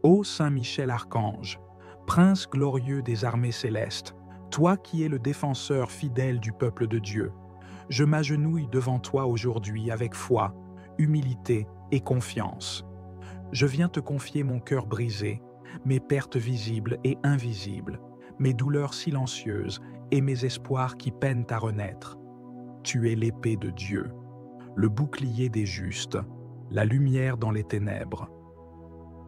Ô Saint Michel Archange, prince glorieux des armées célestes, toi qui es le défenseur fidèle du peuple de Dieu, je m'agenouille devant toi aujourd'hui avec foi, humilité et confiance. Je viens te confier mon cœur brisé, mes pertes visibles et invisibles, mes douleurs silencieuses et mes espoirs qui peinent à renaître. Tu es l'épée de Dieu, le bouclier des justes, la lumière dans les ténèbres.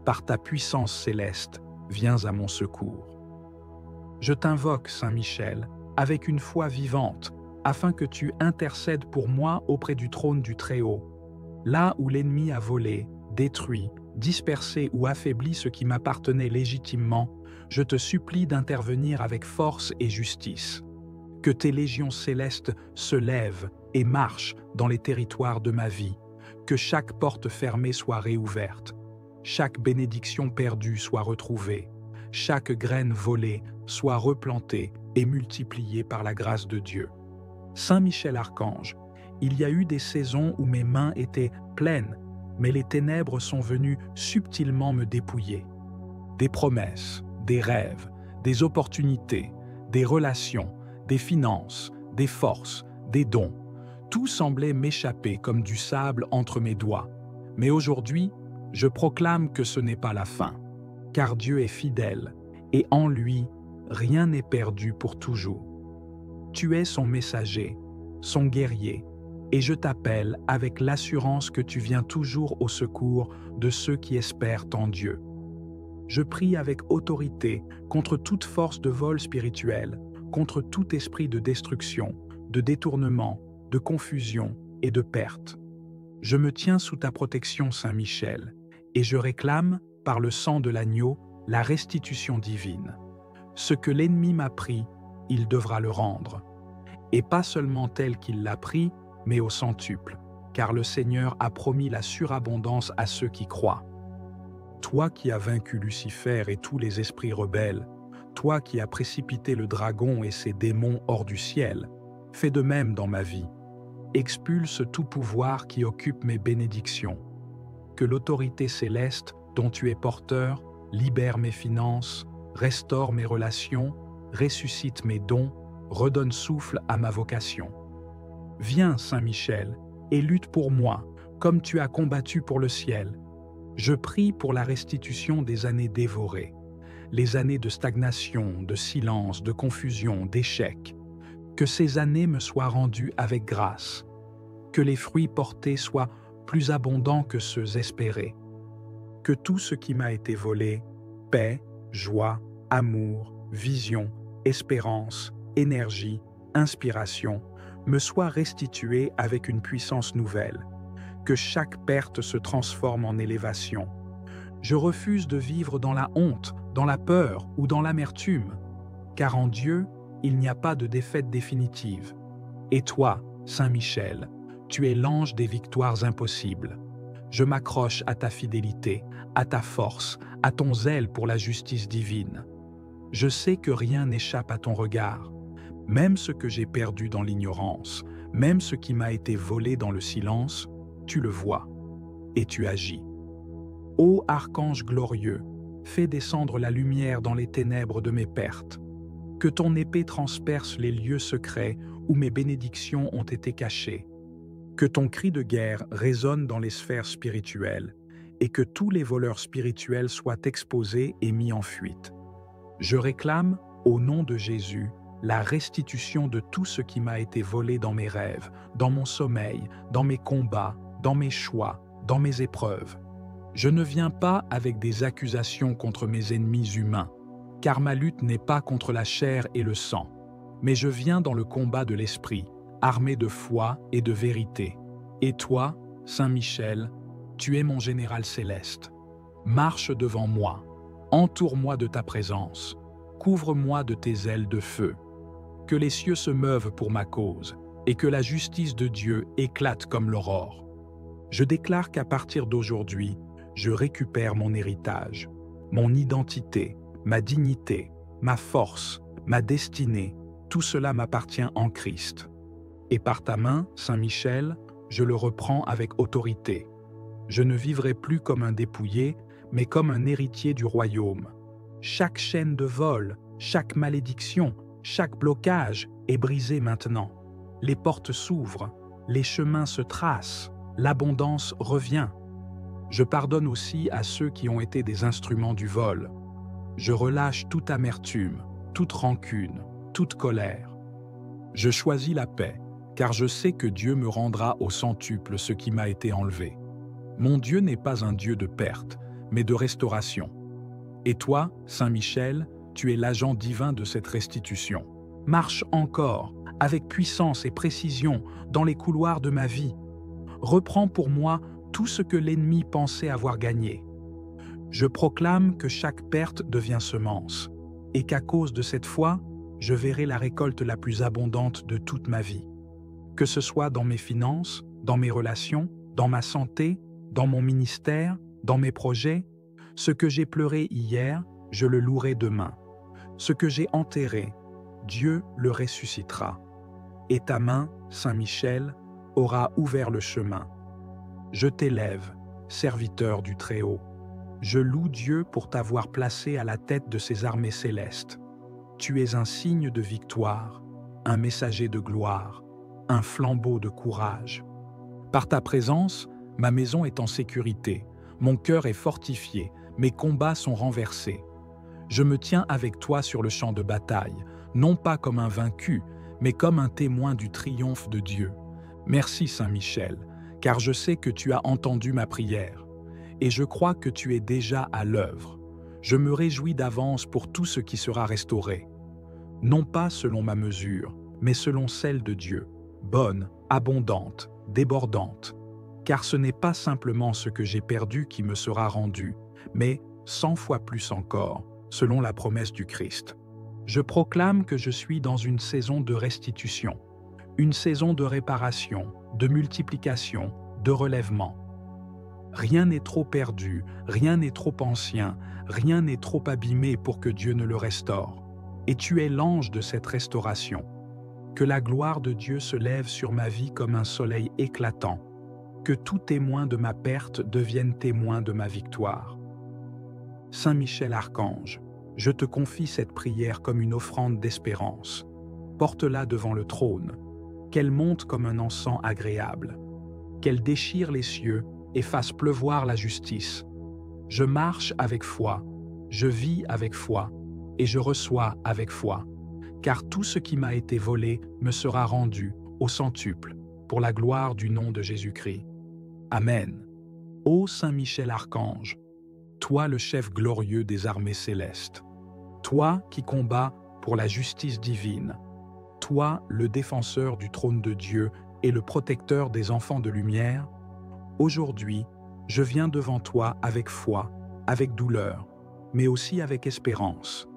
Par ta puissance céleste, viens à mon secours. Je t'invoque, Saint Michel, avec une foi vivante, afin que tu intercèdes pour moi auprès du trône du Très-Haut, là où l'ennemi a volé, détruit, dispersé ou affaibli ce qui m'appartenait légitimement. Je te supplie d'intervenir avec force et justice. Que tes légions célestes se lèvent et marchent dans les territoires de ma vie, que chaque porte fermée soit réouverte, chaque bénédiction perdue soit retrouvée, chaque graine volée soit replantée et multipliée par la grâce de Dieu. Saint Michel Archange, il y a eu des saisons où mes mains étaient pleines, mais les ténèbres sont venues subtilement me dépouiller. Des promesses, des rêves, des opportunités, des relations, des finances, des forces, des dons. Tout semblait m'échapper comme du sable entre mes doigts. Mais aujourd'hui, je proclame que ce n'est pas la fin, car Dieu est fidèle, et en lui, rien n'est perdu pour toujours. Tu es son messager, son guerrier, et je t'appelle avec l'assurance que tu viens toujours au secours de ceux qui espèrent en Dieu. Je prie avec autorité contre toute force de vol spirituel, contre tout esprit de destruction, de détournement, de confusion et de perte. Je me tiens sous ta protection, Saint Michel, et je réclame, par le sang de l'agneau, la restitution divine. Ce que l'ennemi m'a pris, il devra le rendre. Et pas seulement tel qu'il l'a pris, mais au centuple, car le Seigneur a promis la surabondance à ceux qui croient. Toi qui as vaincu Lucifer et tous les esprits rebelles, toi qui as précipité le dragon et ses démons hors du ciel, fais de même dans ma vie. Expulse tout pouvoir qui occupe mes bénédictions. Que l'autorité céleste dont tu es porteur libère mes finances, restaure mes relations, ressuscite mes dons, redonne souffle à ma vocation. Viens, Saint Michel, et lutte pour moi, comme tu as combattu pour le ciel. Je prie pour la restitution des années dévorées, les années de stagnation, de silence, de confusion, d'échec. Que ces années me soient rendues avec grâce, que les fruits portés soient plus abondants que ceux espérés, que tout ce qui m'a été volé, paix, joie, amour, vision, espérance, énergie, inspiration, me soit restitué avec une puissance nouvelle, que chaque perte se transforme en élévation. Je refuse de vivre dans la honte, dans la peur ou dans l'amertume, car en Dieu, il n'y a pas de défaite définitive. Et toi, Saint Michel, tu es l'ange des victoires impossibles. Je m'accroche à ta fidélité, à ta force, à ton zèle pour la justice divine. Je sais que rien n'échappe à ton regard, même ce que j'ai perdu dans l'ignorance, même ce qui m'a été volé dans le silence, tu le vois et tu agis. Ô archange glorieux, fais descendre la lumière dans les ténèbres de mes pertes. Que ton épée transperce les lieux secrets où mes bénédictions ont été cachées. Que ton cri de guerre résonne dans les sphères spirituelles et que tous les voleurs spirituels soient exposés et mis en fuite. Je réclame, au nom de Jésus, la restitution de tout ce qui m'a été volé dans mes rêves, dans mon sommeil, dans mes combats, dans mes choix, dans mes épreuves. Je ne viens pas avec des accusations contre mes ennemis humains, car ma lutte n'est pas contre la chair et le sang, mais je viens dans le combat de l'esprit, armé de foi et de vérité. Et toi, Saint Michel, tu es mon général céleste. Marche devant moi, entoure-moi de ta présence, couvre-moi de tes ailes de feu. Que les cieux se meuvent pour ma cause, et que la justice de Dieu éclate comme l'aurore. Je déclare qu'à partir d'aujourd'hui, je récupère mon héritage, mon identité, ma dignité, ma force, ma destinée, tout cela m'appartient en Christ. Et par ta main, Saint Michel, je le reprends avec autorité. Je ne vivrai plus comme un dépouillé, mais comme un héritier du royaume. Chaque chaîne de vol, chaque malédiction, chaque blocage est brisé maintenant. Les portes s'ouvrent, les chemins se tracent, l'abondance revient. Je pardonne aussi à ceux qui ont été des instruments du vol. Je relâche toute amertume, toute rancune, toute colère. Je choisis la paix, car je sais que Dieu me rendra au centuple ce qui m'a été enlevé. Mon Dieu n'est pas un Dieu de perte, mais de restauration. Et toi, Saint Michel, tu es l'agent divin de cette restitution. Marche encore, avec puissance et précision, dans les couloirs de ma vie. Reprends pour moi tout ce que l'ennemi pensait avoir gagné. Je proclame que chaque perte devient semence, et qu'à cause de cette foi, je verrai la récolte la plus abondante de toute ma vie. Que ce soit dans mes finances, dans mes relations, dans ma santé, dans mon ministère, dans mes projets, ce que j'ai pleuré hier, je le louerai demain. Ce que j'ai enterré, Dieu le ressuscitera. Et ta main, Saint Michel, aura ouvert le chemin. Je t'élève, serviteur du Très-Haut. Je loue Dieu pour t'avoir placé à la tête de ses armées célestes. Tu es un signe de victoire, un messager de gloire, un flambeau de courage. Par ta présence, ma maison est en sécurité, mon cœur est fortifié, mes combats sont renversés. Je me tiens avec toi sur le champ de bataille, non pas comme un vaincu, mais comme un témoin du triomphe de Dieu. Merci Saint Michel, car je sais que tu as entendu ma prière, et je crois que tu es déjà à l'œuvre. Je me réjouis d'avance pour tout ce qui sera restauré. Non pas selon ma mesure, mais selon celle de Dieu, bonne, abondante, débordante. Car ce n'est pas simplement ce que j'ai perdu qui me sera rendu, mais 100 fois plus encore, selon la promesse du Christ. Je proclame que je suis dans une saison de restitution, une saison de réparation, de multiplication, de relèvement. Rien n'est trop perdu, rien n'est trop ancien, rien n'est trop abîmé pour que Dieu ne le restaure. Et tu es l'ange de cette restauration. Que la gloire de Dieu se lève sur ma vie comme un soleil éclatant. Que tout témoin de ma perte devienne témoin de ma victoire. Saint Michel Archange, je te confie cette prière comme une offrande d'espérance. Porte-la devant le trône, qu'elle monte comme un encens agréable, qu'elle déchire les cieux et fasse pleuvoir la justice. Je marche avec foi, je vis avec foi, et je reçois avec foi, car tout ce qui m'a été volé me sera rendu au centuple, pour la gloire du nom de Jésus-Christ. Amen. Ô Saint Michel Archange, toi le chef glorieux des armées célestes, toi qui combats pour la justice divine, toi le défenseur du trône de Dieu et le protecteur des enfants de lumière, aujourd'hui, je viens devant toi avec foi, avec douleur, mais aussi avec espérance.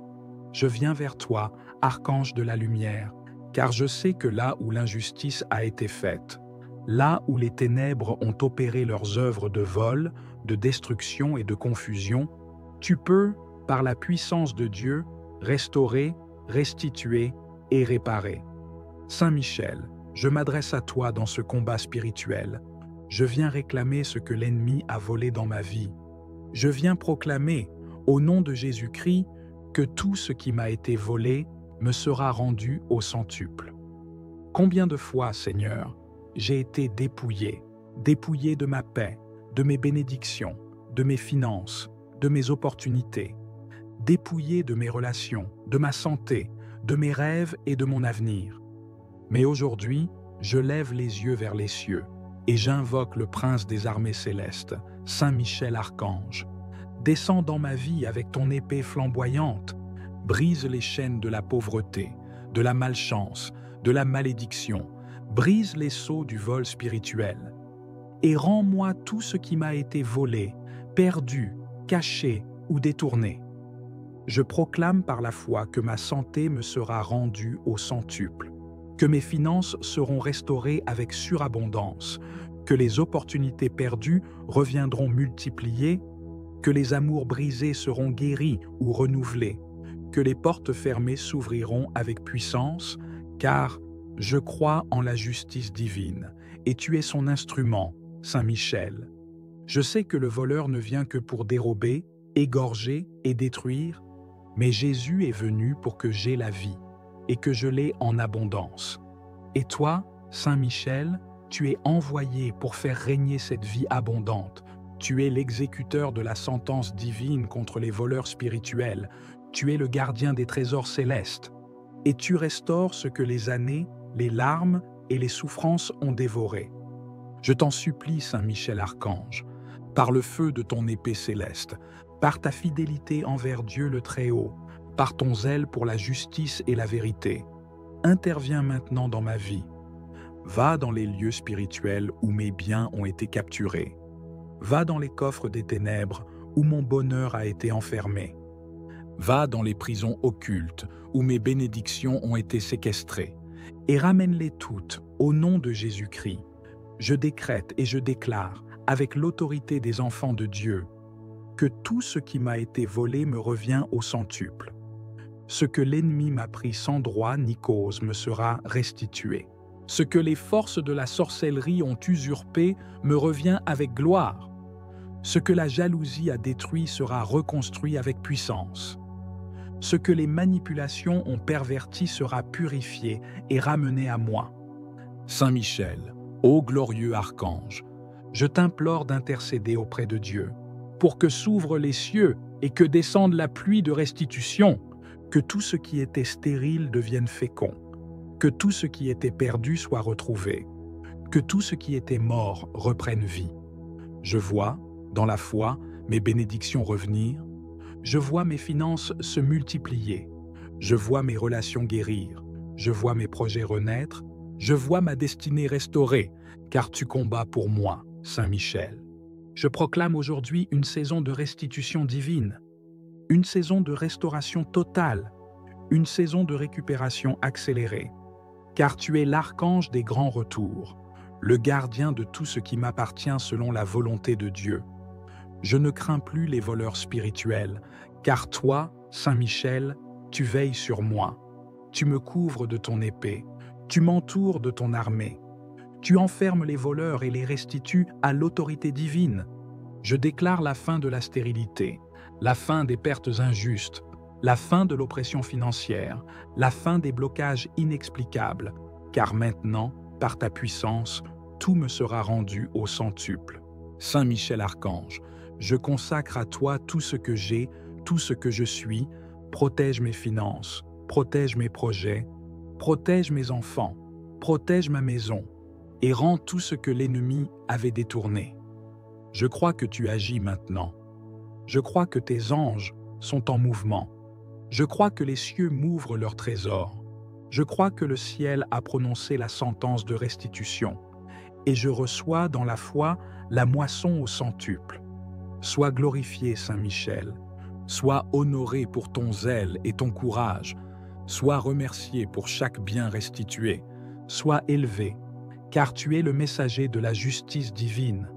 Je viens vers toi, archange de la lumière, car je sais que là où l'injustice a été faite, là où les ténèbres ont opéré leurs œuvres de vol, de destruction et de confusion, tu peux, par la puissance de Dieu, restaurer, restituer et réparer. Saint Michel, je m'adresse à toi dans ce combat spirituel. Je viens réclamer ce que l'ennemi a volé dans ma vie. Je viens proclamer, au nom de Jésus-Christ, que tout ce qui m'a été volé me sera rendu au centuple. Combien de fois, Seigneur, j'ai été dépouillé de ma paix, de mes bénédictions, de mes finances, de mes opportunités, dépouillé de mes relations, de ma santé, de mes rêves et de mon avenir. Mais aujourd'hui, je lève les yeux vers les cieux et j'invoque le prince des armées célestes, Saint Michel Archange. Descends dans ma vie avec ton épée flamboyante, brise les chaînes de la pauvreté, de la malchance, de la malédiction, brise les sceaux du vol spirituel, et rends-moi tout ce qui m'a été volé, perdu, caché ou détourné. Je proclame par la foi que ma santé me sera rendue au centuple, que mes finances seront restaurées avec surabondance, que les opportunités perdues reviendront multipliées, que les amours brisés seront guéris ou renouvelés, que les portes fermées s'ouvriront avec puissance, car je crois en la justice divine, et tu es son instrument, Saint Michel. Je sais que le voleur ne vient que pour dérober, égorger et détruire, mais Jésus est venu pour que j'aie la vie, et que je l'ai en abondance. Et toi, Saint Michel, tu es envoyé pour faire régner cette vie abondante. Tu es l'exécuteur de la sentence divine contre les voleurs spirituels. Tu es le gardien des trésors célestes. Et tu restaures ce que les années, les larmes et les souffrances ont dévoré. Je t'en supplie, Saint Michel Archange, par le feu de ton épée céleste, par ta fidélité envers Dieu le Très-Haut, par ton zèle pour la justice et la vérité, interviens maintenant dans ma vie. Va dans les lieux spirituels où mes biens ont été capturés. Va dans les coffres des ténèbres où mon bonheur a été enfermé. Va dans les prisons occultes où mes bénédictions ont été séquestrées, et ramène-les toutes au nom de Jésus-Christ. Je décrète et je déclare, avec l'autorité des enfants de Dieu, que tout ce qui m'a été volé me revient au centuple. Ce que l'ennemi m'a pris sans droit ni cause me sera restitué. Ce que les forces de la sorcellerie ont usurpé me revient avec gloire. Ce que la jalousie a détruit sera reconstruit avec puissance. Ce que les manipulations ont perverti sera purifié et ramené à moi. Saint Michel, ô glorieux archange, je t'implore d'intercéder auprès de Dieu, pour que s'ouvrent les cieux et que descende la pluie de restitution, que tout ce qui était stérile devienne fécond, que tout ce qui était perdu soit retrouvé, que tout ce qui était mort reprenne vie. Je vois, dans la foi, mes bénédictions revenir, je vois mes finances se multiplier, je vois mes relations guérir, je vois mes projets renaître, je vois ma destinée restaurée, car tu combats pour moi, Saint Michel. Je proclame aujourd'hui une saison de restitution divine, une saison de restauration totale, une saison de récupération accélérée, car tu es l'archange des grands retours, le gardien de tout ce qui m'appartient selon la volonté de Dieu. Je ne crains plus les voleurs spirituels, car toi, Saint Michel, tu veilles sur moi. Tu me couvres de ton épée, tu m'entoures de ton armée. Tu enfermes les voleurs et les restitues à l'autorité divine. Je déclare la fin de la stérilité, la fin des pertes injustes, la fin de l'oppression financière, la fin des blocages inexplicables, car maintenant, par ta puissance, tout me sera rendu au centuple. Saint Michel Archange, je consacre à toi tout ce que j'ai, tout ce que je suis, protège mes finances, protège mes projets, protège mes enfants, protège ma maison, et rends tout ce que l'ennemi avait détourné. Je crois que tu agis maintenant. Je crois que tes anges sont en mouvement. Je crois que les cieux m'ouvrent leurs trésors. Je crois que le ciel a prononcé la sentence de restitution. Et je reçois dans la foi la moisson au centuple. Sois glorifié, Saint Michel. Sois honoré pour ton zèle et ton courage. Sois remercié pour chaque bien restitué. Sois élevé, car tu es le messager de la justice divine.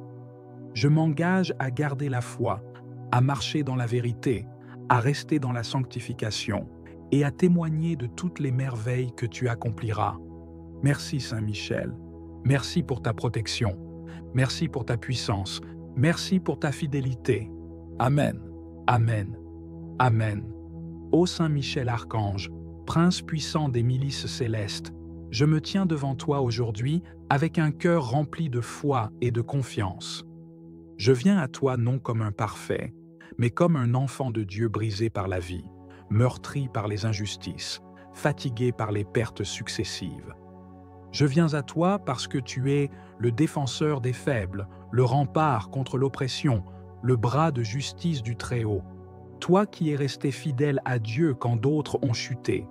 Je m'engage à garder la foi, à marcher dans la vérité, à rester dans la sanctification et à témoigner de toutes les merveilles que tu accompliras. Merci Saint Michel. Merci pour ta protection. Merci pour ta puissance. Merci pour ta fidélité. Amen. Amen. Amen. Ô Saint Michel Archange, Prince puissant des milices célestes, je me tiens devant toi aujourd'hui avec un cœur rempli de foi et de confiance. Je viens à toi non comme un parfait, mais comme un enfant de Dieu brisé par la vie, meurtri par les injustices, fatigué par les pertes successives. Je viens à toi parce que tu es le défenseur des faibles, le rempart contre l'oppression, le bras de justice du Très-Haut. Toi qui es resté fidèle à Dieu quand d'autres ont chuté.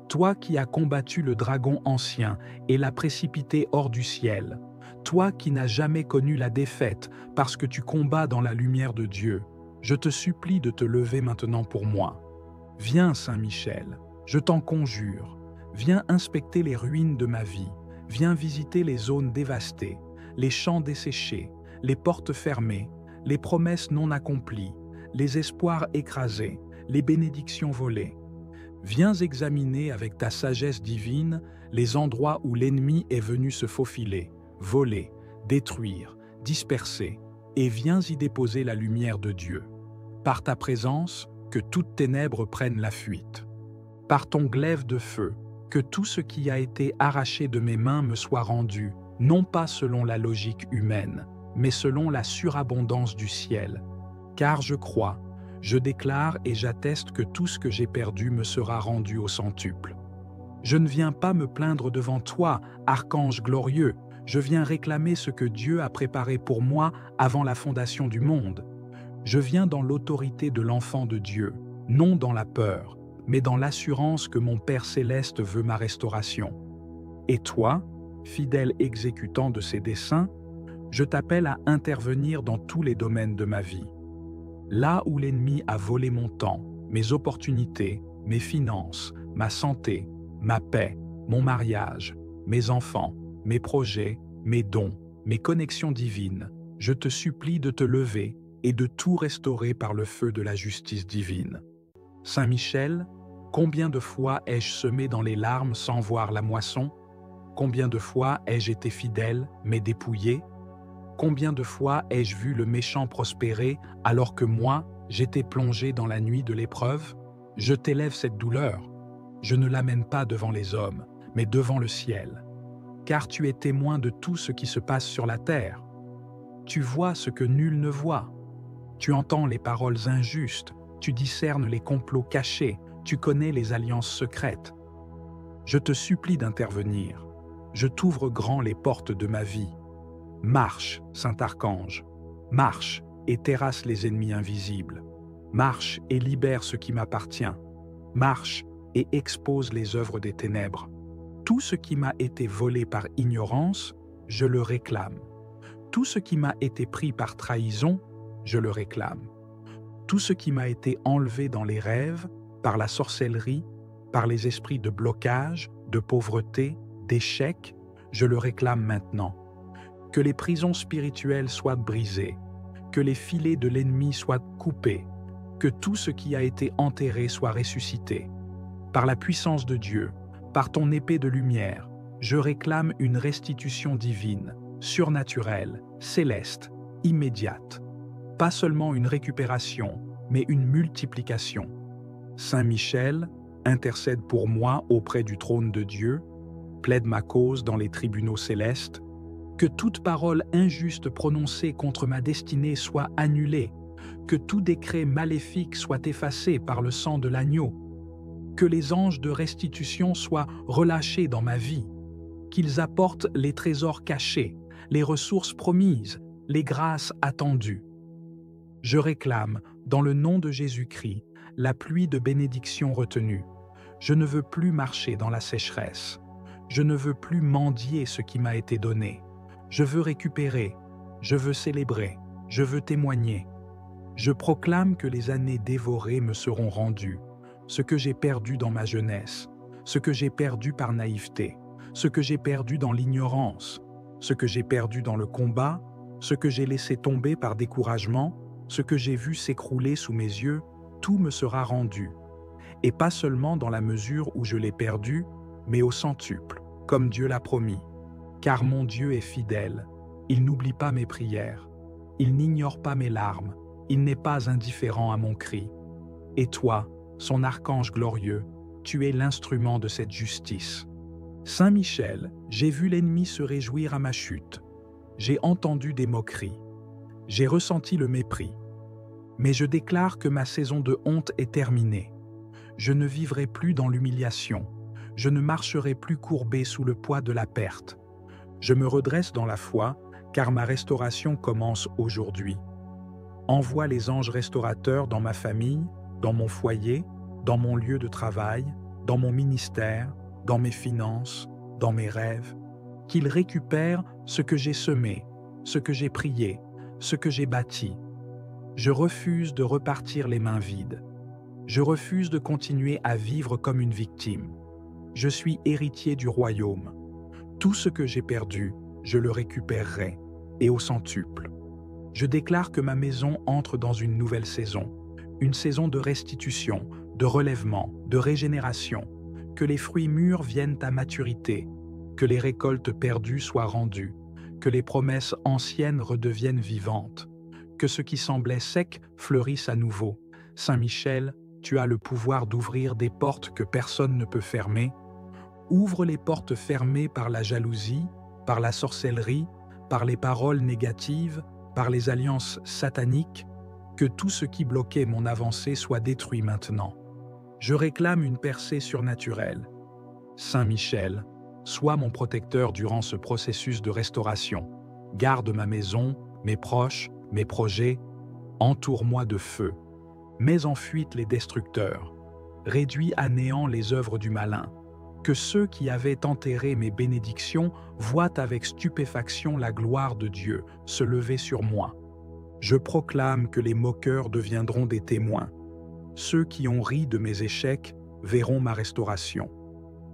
Toi qui as combattu le dragon ancien et l'as précipité hors du ciel. Toi qui n'as jamais connu la défaite parce que tu combats dans la lumière de Dieu. Je te supplie de te lever maintenant pour moi. Viens, Saint Michel, je t'en conjure. Viens inspecter les ruines de ma vie. Viens visiter les zones dévastées, les champs desséchés, les portes fermées, les promesses non accomplies, les espoirs écrasés, les bénédictions volées. Viens examiner avec ta sagesse divine les endroits où l'ennemi est venu se faufiler, voler, détruire, disperser. et viens y déposer la lumière de Dieu. Par ta présence, que toutes ténèbres prennent la fuite. Par ton glaive de feu, que tout ce qui a été arraché de mes mains me soit rendu, non pas selon la logique humaine, mais selon la surabondance du ciel. Car je crois, je déclare et j'atteste que tout ce que j'ai perdu me sera rendu au centuple. Je ne viens pas me plaindre devant toi, archange glorieux, je viens réclamer ce que Dieu a préparé pour moi avant la fondation du monde. Je viens dans l'autorité de l'enfant de Dieu, non dans la peur, mais dans l'assurance que mon Père céleste veut ma restauration. Et toi, fidèle exécutant de ses desseins, je t'appelle à intervenir dans tous les domaines de ma vie. Là où l'ennemi a volé mon temps, mes opportunités, mes finances, ma santé, ma paix, mon mariage, mes enfants, mes projets, mes dons, mes connexions divines, je te supplie de te lever et de tout restaurer par le feu de la justice divine. Saint Michel, combien de fois ai-je semé dans les larmes sans voir la moisson? Combien de fois ai-je été fidèle, mais dépouillé? Combien de fois ai-je vu le méchant prospérer alors que moi, j'étais plongé dans la nuit de l'épreuve? Je t'élève cette douleur. Je ne l'amène pas devant les hommes, mais devant le ciel. Car tu es témoin de tout ce qui se passe sur la terre. Tu vois ce que nul ne voit. Tu entends les paroles injustes, tu discernes les complots cachés, tu connais les alliances secrètes. Je te supplie d'intervenir. Je t'ouvre grand les portes de ma vie. Marche, Saint Archange, marche et terrasse les ennemis invisibles. Marche et libère ce qui m'appartient. Marche et expose les œuvres des ténèbres. Tout ce qui m'a été volé par ignorance, je le réclame. Tout ce qui m'a été pris par trahison, je le réclame. Tout ce qui m'a été enlevé dans les rêves, par la sorcellerie, par les esprits de blocage, de pauvreté, d'échec, je le réclame maintenant. Que les prisons spirituelles soient brisées, que les filets de l'ennemi soient coupés, que tout ce qui a été enterré soit ressuscité. Par la puissance de Dieu, par ton épée de lumière, je réclame une restitution divine, surnaturelle, céleste, immédiate. Pas seulement une récupération, mais une multiplication. Saint Michel, intercède pour moi auprès du trône de Dieu, plaide ma cause dans les tribunaux célestes, que toute parole injuste prononcée contre ma destinée soit annulée, que tout décret maléfique soit effacé par le sang de l'agneau, que les anges de restitution soient relâchés dans ma vie, qu'ils apportent les trésors cachés, les ressources promises, les grâces attendues. Je réclame, dans le nom de Jésus-Christ, la pluie de bénédiction retenue. Je ne veux plus marcher dans la sécheresse. Je ne veux plus mendier ce qui m'a été donné. Je veux récupérer, je veux célébrer, je veux témoigner. Je proclame que les années dévorées me seront rendues, ce que j'ai perdu dans ma jeunesse, ce que j'ai perdu par naïveté, ce que j'ai perdu dans l'ignorance, ce que j'ai perdu dans le combat, ce que j'ai laissé tomber par découragement, ce que j'ai vu s'écrouler sous mes yeux, tout me sera rendu. Et pas seulement dans la mesure où je l'ai perdu, mais au centuple, comme Dieu l'a promis. Car mon Dieu est fidèle, il n'oublie pas mes prières, il n'ignore pas mes larmes, il n'est pas indifférent à mon cri. Et toi, son archange glorieux, tu es l'instrument de cette justice. Saint Michel, j'ai vu l'ennemi se réjouir à ma chute. J'ai entendu des moqueries. J'ai ressenti le mépris. Mais je déclare que ma saison de honte est terminée. Je ne vivrai plus dans l'humiliation. Je ne marcherai plus courbé sous le poids de la perte. Je me redresse dans la foi, car ma restauration commence aujourd'hui. Envoie les anges restaurateurs dans ma famille, dans mon foyer, dans mon lieu de travail, dans mon ministère, dans mes finances, dans mes rêves, qu'ils récupèrent ce que j'ai semé, ce que j'ai prié, ce que j'ai bâti. Je refuse de repartir les mains vides. Je refuse de continuer à vivre comme une victime. Je suis héritier du royaume. Tout ce que j'ai perdu, je le récupérerai, et au centuple. Je déclare que ma maison entre dans une nouvelle saison, une saison de restitution, de relèvement, de régénération, que les fruits mûrs viennent à maturité, que les récoltes perdues soient rendues, que les promesses anciennes redeviennent vivantes, que ce qui semblait sec fleurisse à nouveau. Saint Michel, tu as le pouvoir d'ouvrir des portes que personne ne peut fermer. Ouvre les portes fermées par la jalousie, par la sorcellerie, par les paroles négatives, par les alliances sataniques, que tout ce qui bloquait mon avancée soit détruit maintenant. Je réclame une percée surnaturelle. Saint Michel, sois mon protecteur durant ce processus de restauration. Garde ma maison, mes proches, mes projets, entoure-moi de feu. Mets en fuite les destructeurs. Réduis à néant les œuvres du malin. Que ceux qui avaient enterré mes bénédictions voient avec stupéfaction la gloire de Dieu se lever sur moi. Je proclame que les moqueurs deviendront des témoins. Ceux qui ont ri de mes échecs verront ma restauration.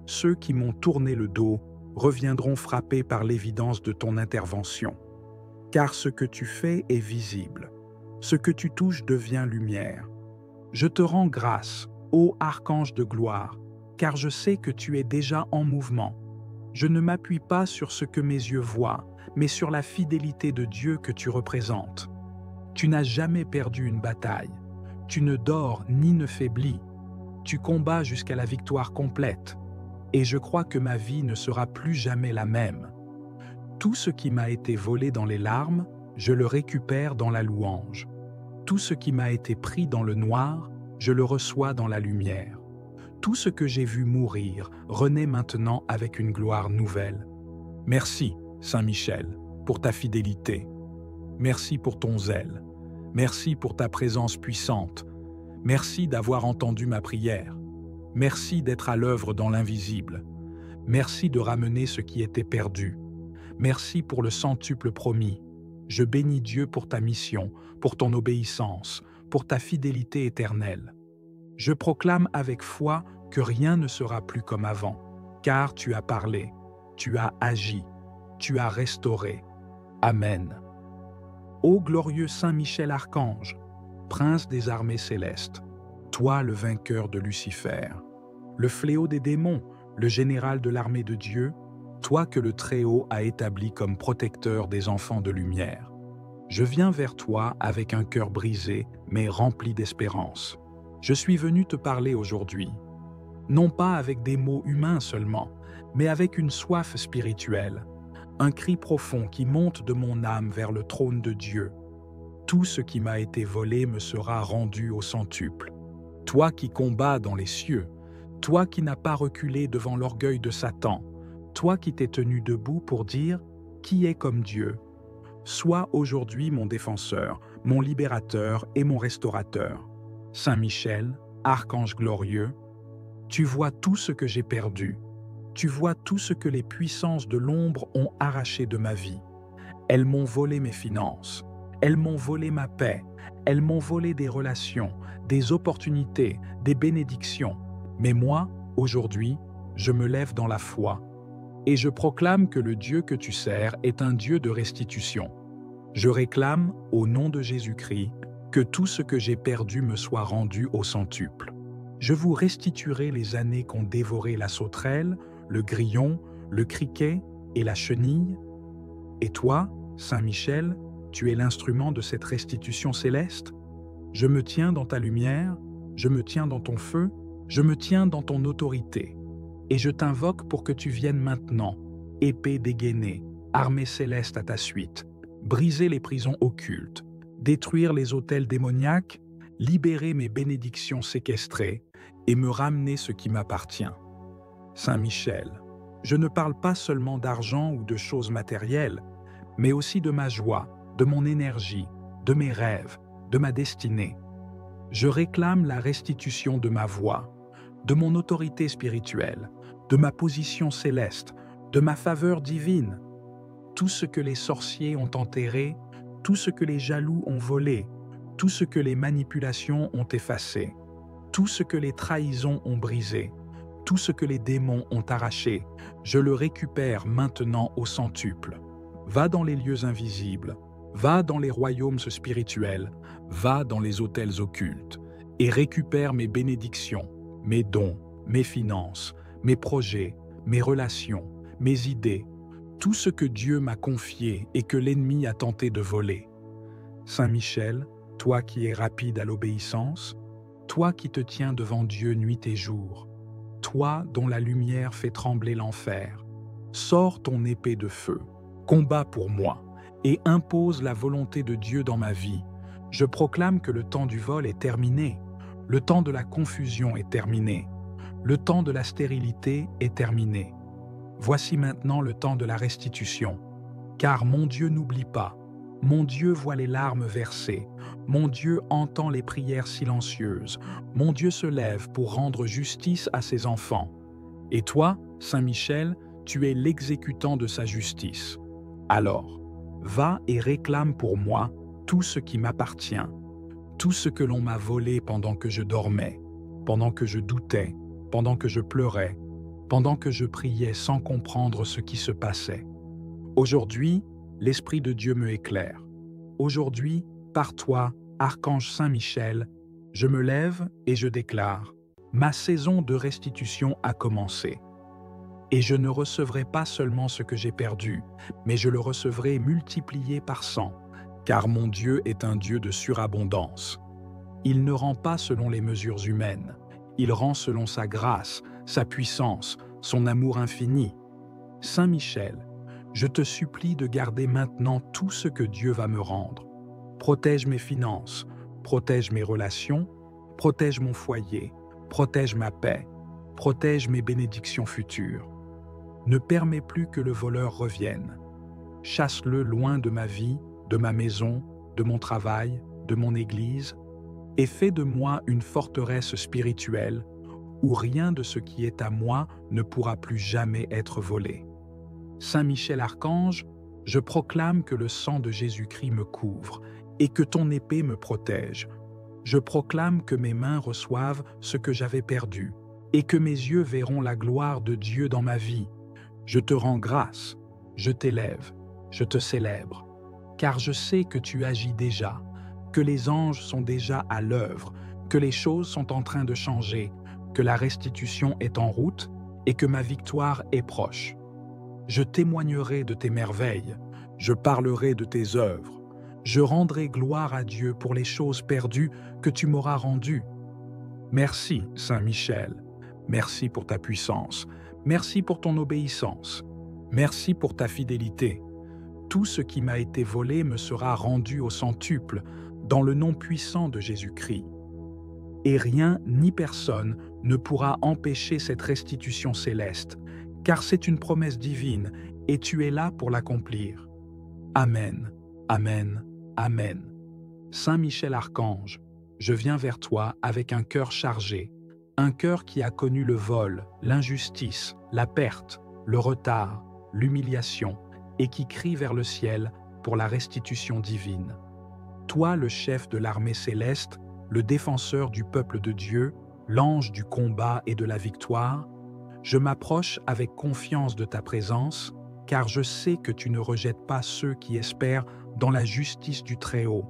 Ceux qui m'ont tourné le dos reviendront frappés par l'évidence de ton intervention. Car ce que tu fais est visible. Ce que tu touches devient lumière. Je te rends grâce, ô archange de gloire, car je sais que tu es déjà en mouvement. Je ne m'appuie pas sur ce que mes yeux voient, mais sur la fidélité de Dieu que tu représentes. Tu n'as jamais perdu une bataille. Tu ne dors ni ne faiblis. Tu combats jusqu'à la victoire complète. Et je crois que ma vie ne sera plus jamais la même. Tout ce qui m'a été volé dans les larmes, je le récupère dans la louange. Tout ce qui m'a été pris dans le noir, je le reçois dans la lumière. Tout ce que j'ai vu mourir renaît maintenant avec une gloire nouvelle. Merci, Saint Michel, pour ta fidélité. Merci pour ton zèle. Merci pour ta présence puissante. Merci d'avoir entendu ma prière. Merci d'être à l'œuvre dans l'invisible. Merci de ramener ce qui était perdu. Merci pour le centuple promis. Je bénis Dieu pour ta mission, pour ton obéissance, pour ta fidélité éternelle. Je proclame avec foi que rien ne sera plus comme avant, car tu as parlé, tu as agi, tu as restauré. Amen. Ô glorieux Saint Michel Archange, prince des armées célestes, toi le vainqueur de Lucifer, le fléau des démons, le général de l'armée de Dieu, toi que le Très-Haut a établi comme protecteur des enfants de lumière. Je viens vers toi avec un cœur brisé, mais rempli d'espérance. Je suis venu te parler aujourd'hui, non pas avec des mots humains seulement, mais avec une soif spirituelle, un cri profond qui monte de mon âme vers le trône de Dieu. Tout ce qui m'a été volé me sera rendu au centuple. Toi qui combats dans les cieux, toi qui n'as pas reculé devant l'orgueil de Satan, toi qui t'es tenu debout pour dire « Qui est comme Dieu ?» Sois aujourd'hui mon défenseur, mon libérateur et mon restaurateur. Saint Michel, archange glorieux, tu vois tout ce que j'ai perdu. Tu vois tout ce que les puissances de l'ombre ont arraché de ma vie. Elles m'ont volé mes finances. Elles m'ont volé ma paix. Elles m'ont volé des relations, des opportunités, des bénédictions. Mais moi, aujourd'hui, je me lève dans la foi. Et je proclame que le Dieu que tu sers est un Dieu de restitution. Je réclame, au nom de Jésus-Christ, que tout ce que j'ai perdu me soit rendu au centuple. Je vous restituerai les années qu'ont dévoré la sauterelle, le grillon, le criquet et la chenille. Et toi, Saint Michel, tu es l'instrument de cette restitution céleste. Je me tiens dans ta lumière, je me tiens dans ton feu, je me tiens dans ton autorité. Et je t'invoque pour que tu viennes maintenant, épée dégainée, armée céleste à ta suite, briser les prisons occultes, détruire les autels démoniaques, libérer mes bénédictions séquestrées et me ramener ce qui m'appartient. Saint Michel, je ne parle pas seulement d'argent ou de choses matérielles, mais aussi de ma joie, de mon énergie, de mes rêves, de ma destinée. Je réclame la restitution de ma voix, de mon autorité spirituelle, de ma position céleste, de ma faveur divine. Tout ce que les sorciers ont enterré, tout ce que les jaloux ont volé, tout ce que les manipulations ont effacé, tout ce que les trahisons ont brisé, tout ce que les démons ont arraché, je le récupère maintenant au centuple. Va dans les lieux invisibles, va dans les royaumes spirituels, va dans les autels occultes, et récupère mes bénédictions, mes dons, mes finances, mes projets, mes relations, mes idées, tout ce que Dieu m'a confié et que l'ennemi a tenté de voler. Saint Michel, toi qui es rapide à l'obéissance, toi qui te tiens devant Dieu nuit et jour, toi dont la lumière fait trembler l'enfer, sors ton épée de feu, combat pour moi, et impose la volonté de Dieu dans ma vie. Je proclame que le temps du vol est terminé, le temps de la confusion est terminé, le temps de la stérilité est terminé. Voici maintenant le temps de la restitution, car mon Dieu n'oublie pas, mon Dieu voit les larmes versées, mon Dieu entend les prières silencieuses, mon Dieu se lève pour rendre justice à ses enfants. Et toi, Saint Michel, tu es l'exécutant de sa justice. Alors, va et réclame pour moi tout ce qui m'appartient, tout ce que l'on m'a volé pendant que je dormais, pendant que je doutais, pendant que je pleurais, pendant que je priais sans comprendre ce qui se passait. Aujourd'hui, l'Esprit de Dieu me éclaire. Aujourd'hui, par toi, Archange Saint Michel, je me lève et je déclare, ma saison de restitution a commencé. Et je ne recevrai pas seulement ce que j'ai perdu, mais je le recevrai multiplié par 100, car mon Dieu est un Dieu de surabondance. Il ne rend pas selon les mesures humaines, il rend selon sa grâce, sa puissance, son amour infini. Saint Michel, je te supplie de garder maintenant tout ce que Dieu va me rendre. Protège mes finances, protège mes relations, protège mon foyer, protège ma paix, protège mes bénédictions futures. Ne permets plus que le voleur revienne. Chasse-le loin de ma vie, de ma maison, de mon travail, de mon église, et fais de moi une forteresse spirituelle où rien de ce qui est à moi ne pourra plus jamais être volé. Saint Michel Archange, je proclame que le sang de Jésus-Christ me couvre et que ton épée me protège. Je proclame que mes mains reçoivent ce que j'avais perdu et que mes yeux verront la gloire de Dieu dans ma vie. Je te rends grâce, je t'élève, je te célèbre, car je sais que tu agis déjà, que les anges sont déjà à l'œuvre, que les choses sont en train de changer, que la restitution est en route et que ma victoire est proche. Je témoignerai de tes merveilles, je parlerai de tes œuvres, je rendrai gloire à Dieu pour les choses perdues que tu m'auras rendues. Merci, Saint Michel, merci pour ta puissance, merci pour ton obéissance, merci pour ta fidélité. Tout ce qui m'a été volé me sera rendu au centuple, dans le nom puissant de Jésus-Christ. Et rien ni personne ne pourra empêcher cette restitution céleste, car c'est une promesse divine et tu es là pour l'accomplir. Amen, Amen, Amen. Saint Michel Archange, je viens vers toi avec un cœur chargé, un cœur qui a connu le vol, l'injustice, la perte, le retard, l'humiliation, et qui crie vers le ciel pour la restitution divine. Toi, le chef de l'armée céleste, le défenseur du peuple de Dieu, l'ange du combat et de la victoire, je m'approche avec confiance de ta présence, car je sais que tu ne rejettes pas ceux qui espèrent dans la justice du Très-Haut.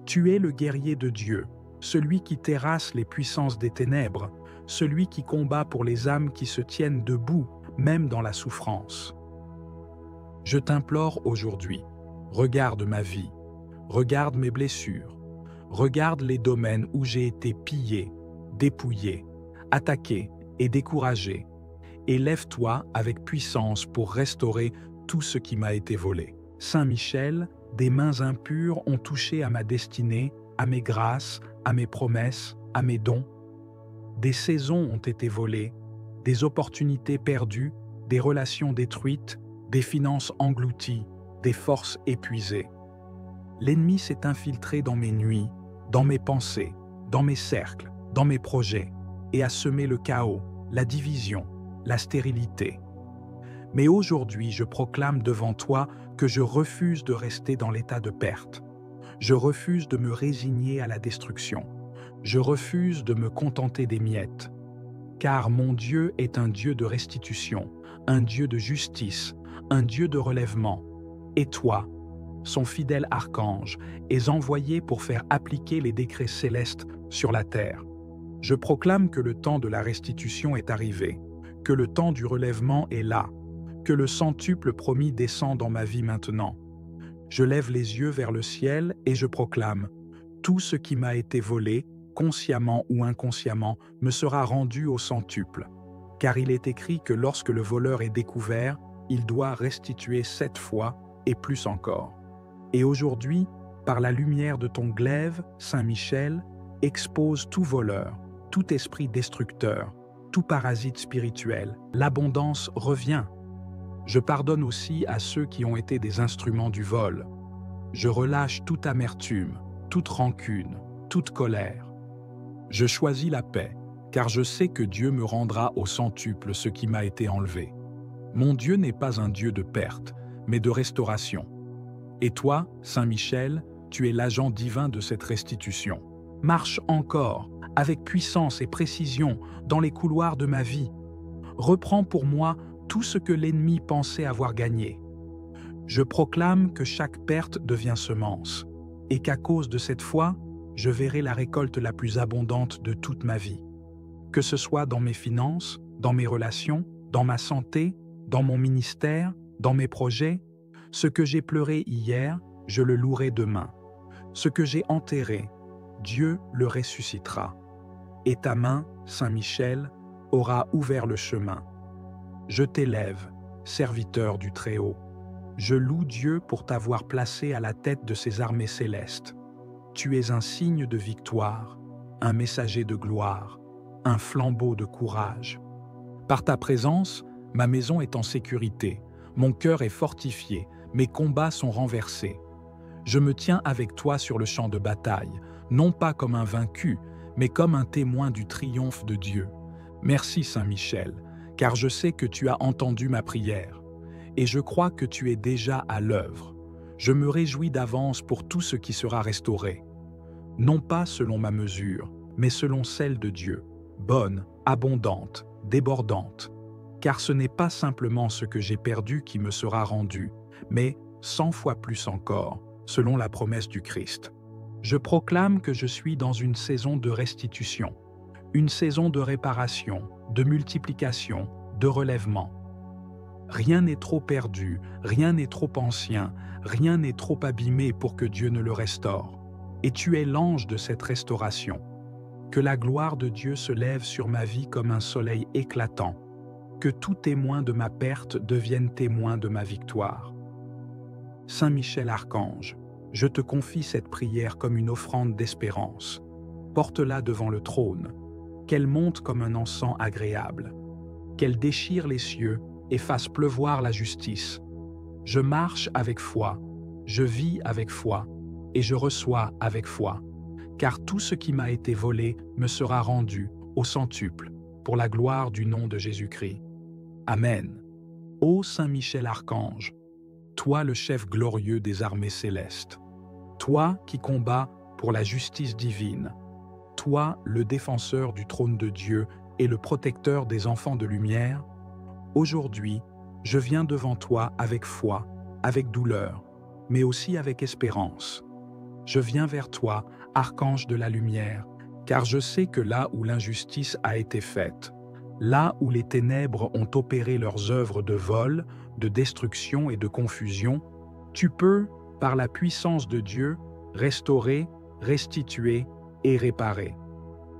Tu es le guerrier de Dieu, celui qui terrasse les puissances des ténèbres, celui qui combat pour les âmes qui se tiennent debout, même dans la souffrance. Je t'implore aujourd'hui, regarde ma vie, regarde mes blessures, regarde les domaines où j'ai été pillé, dépouillé, attaqué et découragé, et lève-toi avec puissance pour restaurer tout ce qui m'a été volé. Saint Michel, des mains impures ont touché à ma destinée, à mes grâces, à mes promesses, à mes dons. Des saisons ont été volées, des opportunités perdues, des relations détruites, des finances englouties, des forces épuisées. L'ennemi s'est infiltré dans mes nuits, dans mes pensées, dans mes cercles, dans mes projets, et a semé le chaos, la division, la stérilité. Mais aujourd'hui, je proclame devant toi que je refuse de rester dans l'état de perte. Je refuse de me résigner à la destruction. Je refuse de me contenter des miettes. Car mon Dieu est un Dieu de restitution, un Dieu de justice, un Dieu de relèvement. Et toi, son fidèle archange, es envoyé pour faire appliquer les décrets célestes sur la terre. Je proclame que le temps de la restitution est arrivé, que le temps du relèvement est là, que le centuple promis descend dans ma vie maintenant. Je lève les yeux vers le ciel et je proclame: tout ce qui m'a été volé, consciemment ou inconsciemment, me sera rendu au centuple. Car il est écrit que lorsque le voleur est découvert, il doit restituer 7 fois et plus encore. Et aujourd'hui, par la lumière de ton glaive, Saint Michel, expose tout voleur, tout esprit destructeur, tout parasite spirituel. L'abondance revient. Je pardonne aussi à ceux qui ont été des instruments du vol. Je relâche toute amertume, toute rancune, toute colère. Je choisis la paix, car je sais que Dieu me rendra au centuple ce qui m'a été enlevé. Mon Dieu n'est pas un Dieu de perte, mais de restauration. Et toi, Saint Michel, tu es l'agent divin de cette restitution. Marche encore, avec puissance et précision, dans les couloirs de ma vie. Reprends pour moi tout ce que l'ennemi pensait avoir gagné. Je proclame que chaque perte devient semence, et qu'à cause de cette foi, je verrai la récolte la plus abondante de toute ma vie. Que ce soit dans mes finances, dans mes relations, dans ma santé, dans mon ministère, dans mes projets, ce que j'ai pleuré hier, je le louerai demain. Ce que j'ai enterré, Dieu le ressuscitera. Et ta main, Saint Michel, aura ouvert le chemin. Je t'élève, serviteur du Très-Haut. Je loue Dieu pour t'avoir placé à la tête de ses armées célestes. Tu es un signe de victoire, un messager de gloire, un flambeau de courage. Par ta présence, ma maison est en sécurité, mon cœur est fortifié, mes combats sont renversés. Je me tiens avec toi sur le champ de bataille, non pas comme un vaincu, mais comme un témoin du triomphe de Dieu. Merci Saint Michel, car je sais que tu as entendu ma prière, et je crois que tu es déjà à l'œuvre. Je me réjouis d'avance pour tout ce qui sera restauré. Non pas selon ma mesure, mais selon celle de Dieu, bonne, abondante, débordante. Car ce n'est pas simplement ce que j'ai perdu qui me sera rendu, mais 100 fois plus encore, selon la promesse du Christ. Je proclame que je suis dans une saison de restitution, une saison de réparation, de multiplication, de relèvement. Rien n'est trop perdu, rien n'est trop ancien, rien n'est trop abîmé pour que Dieu ne le restaure. Et tu es l'ange de cette restauration. Que la gloire de Dieu se lève sur ma vie comme un soleil éclatant. Que tout témoin de ma perte devienne témoin de ma victoire. Saint Michel Archange, je te confie cette prière comme une offrande d'espérance. Porte-la devant le trône, qu'elle monte comme un encens agréable, qu'elle déchire les cieux et fasse pleuvoir la justice. Je marche avec foi, je vis avec foi, et je reçois avec foi, car tout ce qui m'a été volé me sera rendu au centuple, pour la gloire du nom de Jésus-Christ. Amen. Ô Saint Michel Archange, toi le chef glorieux des armées célestes, toi qui combats pour la justice divine, toi le défenseur du trône de Dieu et le protecteur des enfants de lumière, aujourd'hui, je viens devant toi avec foi, avec douleur, mais aussi avec espérance. Je viens vers toi, archange de la lumière, car je sais que là où l'injustice a été faite, là où les ténèbres ont opéré leurs œuvres de vol, de destruction et de confusion, tu peux, par la puissance de Dieu, restaurer, restituer et réparer.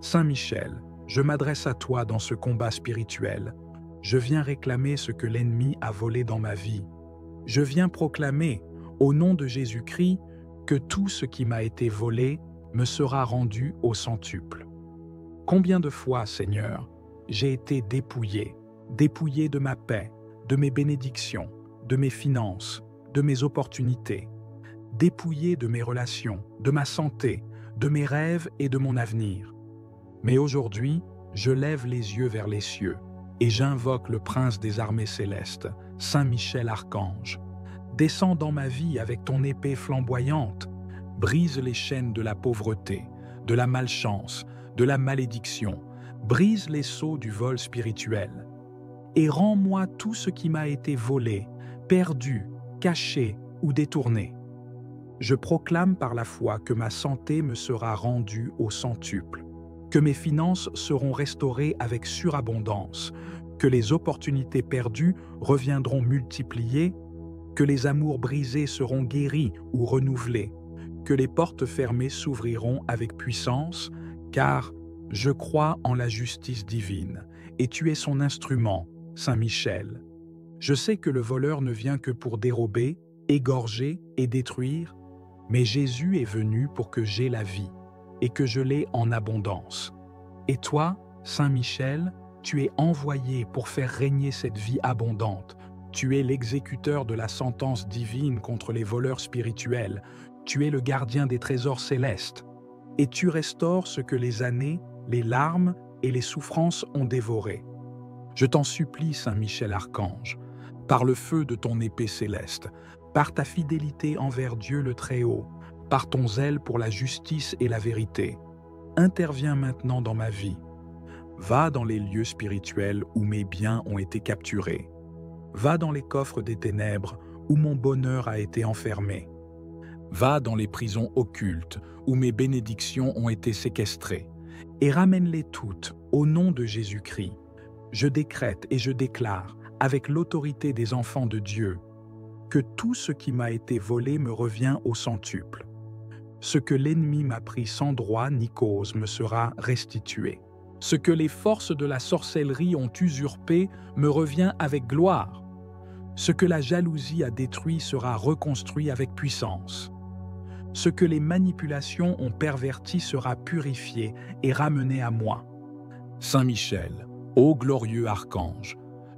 Saint Michel, je m'adresse à toi dans ce combat spirituel. Je viens réclamer ce que l'ennemi a volé dans ma vie. Je viens proclamer, au nom de Jésus-Christ, que tout ce qui m'a été volé me sera rendu au centuple. Combien de fois, Seigneur, j'ai été dépouillé de ma paix, de mes bénédictions, de mes finances, de mes opportunités, dépouillé de mes relations, de ma santé, de mes rêves et de mon avenir. Mais aujourd'hui, je lève les yeux vers les cieux et j'invoque le prince des armées célestes, Saint Michel Archange. Descends dans ma vie avec ton épée flamboyante, brise les chaînes de la pauvreté, de la malchance, de la malédiction, brise les sceaux du vol spirituel et rends-moi tout ce qui m'a été volé, perdu, caché ou détourné. Je proclame par la foi que ma santé me sera rendue au centuple, que mes finances seront restaurées avec surabondance, que les opportunités perdues reviendront multipliées, que les amours brisés seront guéris ou renouvelés, que les portes fermées s'ouvriront avec puissance, car je crois en la justice divine, et tu es son instrument, Saint Michel. Je sais que le voleur ne vient que pour dérober, égorger et détruire, mais Jésus est venu pour que j'aie la vie, et que je l'ai en abondance. Et toi, Saint Michel, tu es envoyé pour faire régner cette vie abondante. Tu es l'exécuteur de la sentence divine contre les voleurs spirituels. Tu es le gardien des trésors célestes. Et tu restaures ce que les années, les larmes et les souffrances ont dévoré. Je t'en supplie, Saint Michel Archange, par le feu de ton épée céleste, par ta fidélité envers Dieu le Très-Haut, par ton zèle pour la justice et la vérité, interviens maintenant dans ma vie. Va dans les lieux spirituels où mes biens ont été capturés. Va dans les coffres des ténèbres où mon bonheur a été enfermé. Va dans les prisons occultes où mes bénédictions ont été séquestrées, et ramène-les toutes au nom de Jésus-Christ. Je décrète et je déclare, avec l'autorité des enfants de Dieu, que tout ce qui m'a été volé me revient au centuple. Ce que l'ennemi m'a pris sans droit ni cause me sera restitué. Ce que les forces de la sorcellerie ont usurpé me revient avec gloire. Ce que la jalousie a détruit sera reconstruit avec puissance. Ce que les manipulations ont perverti sera purifié et ramené à moi. Saint Michel, ô glorieux archange,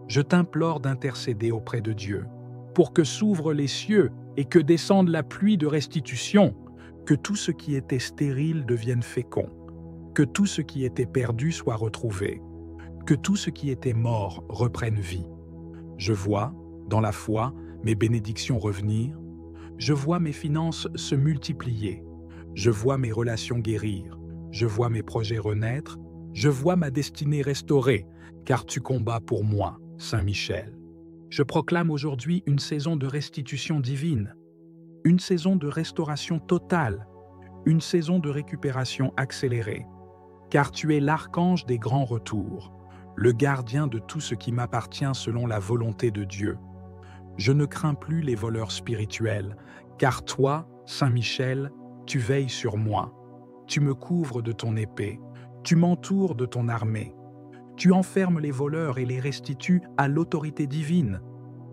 je t'implore d'intercéder auprès de Dieu, pour que s'ouvrent les cieux et que descende la pluie de restitution, que tout ce qui était stérile devienne fécond, que tout ce qui était perdu soit retrouvé, que tout ce qui était mort reprenne vie. Je vois, dans la foi, mes bénédictions revenir, je vois mes finances se multiplier, je vois mes relations guérir, je vois mes projets renaître, je vois ma destinée restaurée, car tu combats pour moi, Saint Michel. Je proclame aujourd'hui une saison de restitution divine, une saison de restauration totale, une saison de récupération accélérée, car tu es l'archange des grands retours, le gardien de tout ce qui m'appartient selon la volonté de Dieu. Je ne crains plus les voleurs spirituels, car toi, Saint Michel, tu veilles sur moi. Tu me couvres de ton épée, tu m'entoures de ton armée. Tu enfermes les voleurs et les restitues à l'autorité divine.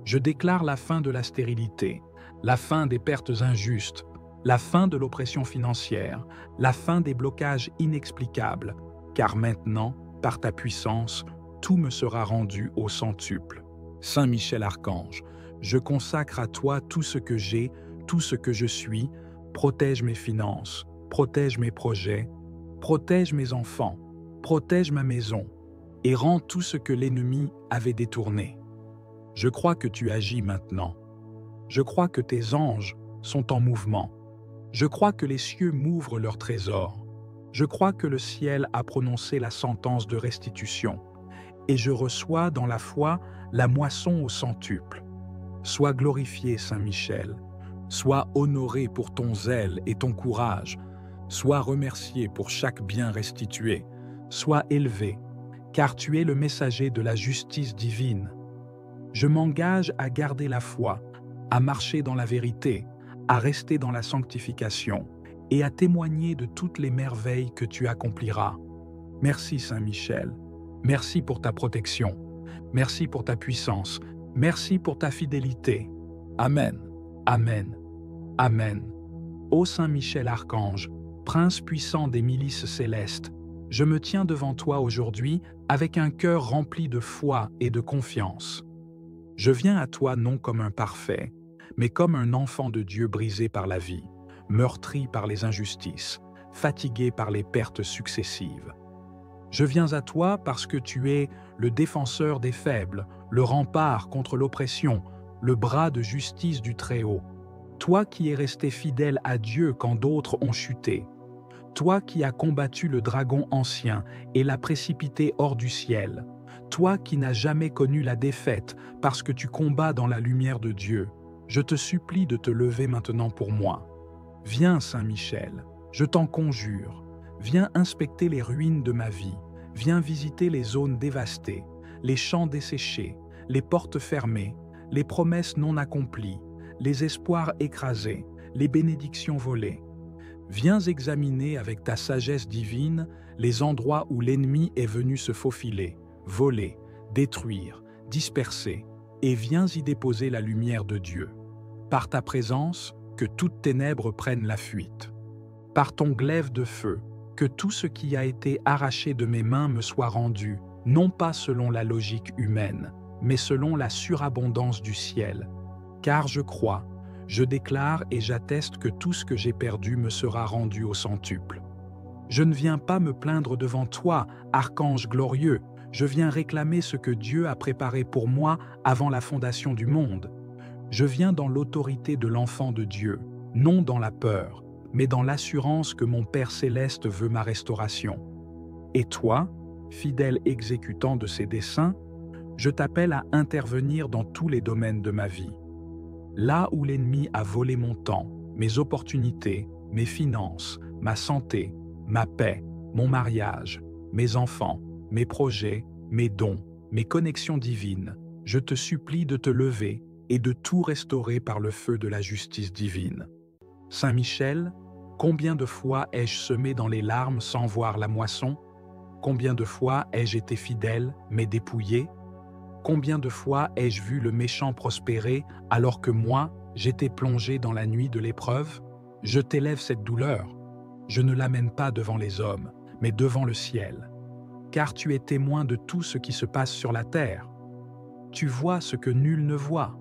Je déclare la fin de la stérilité, la fin des pertes injustes, la fin de l'oppression financière, la fin des blocages inexplicables, car maintenant, par ta puissance, tout me sera rendu au centuple. Saint Michel Archange, je consacre à toi tout ce que j'ai, tout ce que je suis, protège mes finances, protège mes projets, protège mes enfants, protège ma maison, et rends tout ce que l'ennemi avait détourné. Je crois que tu agis maintenant. Je crois que tes anges sont en mouvement. Je crois que les cieux m'ouvrent leurs trésors. Je crois que le ciel a prononcé la sentence de restitution. Et je reçois dans la foi la moisson au centuple. Sois glorifié, Saint Michel. Sois honoré pour ton zèle et ton courage. Sois remercié pour chaque bien restitué. Sois élevé, car tu es le messager de la justice divine. Je m'engage à garder la foi, à marcher dans la vérité, à rester dans la sanctification et à témoigner de toutes les merveilles que tu accompliras. Merci Saint Michel. Merci pour ta protection. Merci pour ta puissance. Merci pour ta fidélité. Amen. Amen. Amen. Ô Saint Michel Archange, Prince puissant des milices célestes, je me tiens devant toi aujourd'hui avec un cœur rempli de foi et de confiance. Je viens à toi non comme un parfait, mais comme un enfant de Dieu brisé par la vie, meurtri par les injustices, fatigué par les pertes successives. Je viens à toi parce que tu es le défenseur des faibles, le rempart contre l'oppression, le bras de justice du Très-Haut. Toi qui es resté fidèle à Dieu quand d'autres ont chuté. Toi qui as combattu le dragon ancien et l'as précipité hors du ciel. Toi qui n'as jamais connu la défaite parce que tu combats dans la lumière de Dieu. Je te supplie de te lever maintenant pour moi. Viens, Saint Michel, je t'en conjure. Viens inspecter les ruines de ma vie. Viens visiter les zones dévastées, les champs desséchés, les portes fermées, les promesses non accomplies, les espoirs écrasés, les bénédictions volées. Viens examiner avec ta sagesse divine les endroits où l'ennemi est venu se faufiler, voler, détruire, disperser, et viens y déposer la lumière de Dieu. Par ta présence, que toutes ténèbres prennent la fuite. Par ton glaive de feu, que tout ce qui a été arraché de mes mains me soit rendu, non pas selon la logique humaine, mais selon la surabondance du ciel. Car je crois, je déclare et j'atteste que tout ce que j'ai perdu me sera rendu au centuple. Je ne viens pas me plaindre devant toi, archange glorieux, je viens réclamer ce que Dieu a préparé pour moi avant la fondation du monde. Je viens dans l'autorité de l'enfant de Dieu, non dans la peur, mais dans l'assurance que mon Père céleste veut ma restauration. Et toi, fidèle exécutant de ses desseins, je t'appelle à intervenir dans tous les domaines de ma vie. Là où l'ennemi a volé mon temps, mes opportunités, mes finances, ma santé, ma paix, mon mariage, mes enfants, mes projets, mes dons, mes connexions divines, je te supplie de te lever et de tout restaurer par le feu de la justice divine. Saint Michel, combien de fois ai-je semé dans les larmes sans voir la moisson? Combien de fois ai-je été fidèle, mais dépouillé? Combien de fois ai-je vu le méchant prospérer alors que moi, j'étais plongé dans la nuit de l'épreuve? Je t'élève cette douleur. Je ne l'amène pas devant les hommes, mais devant le ciel. Car tu es témoin de tout ce qui se passe sur la terre. Tu vois ce que nul ne voit.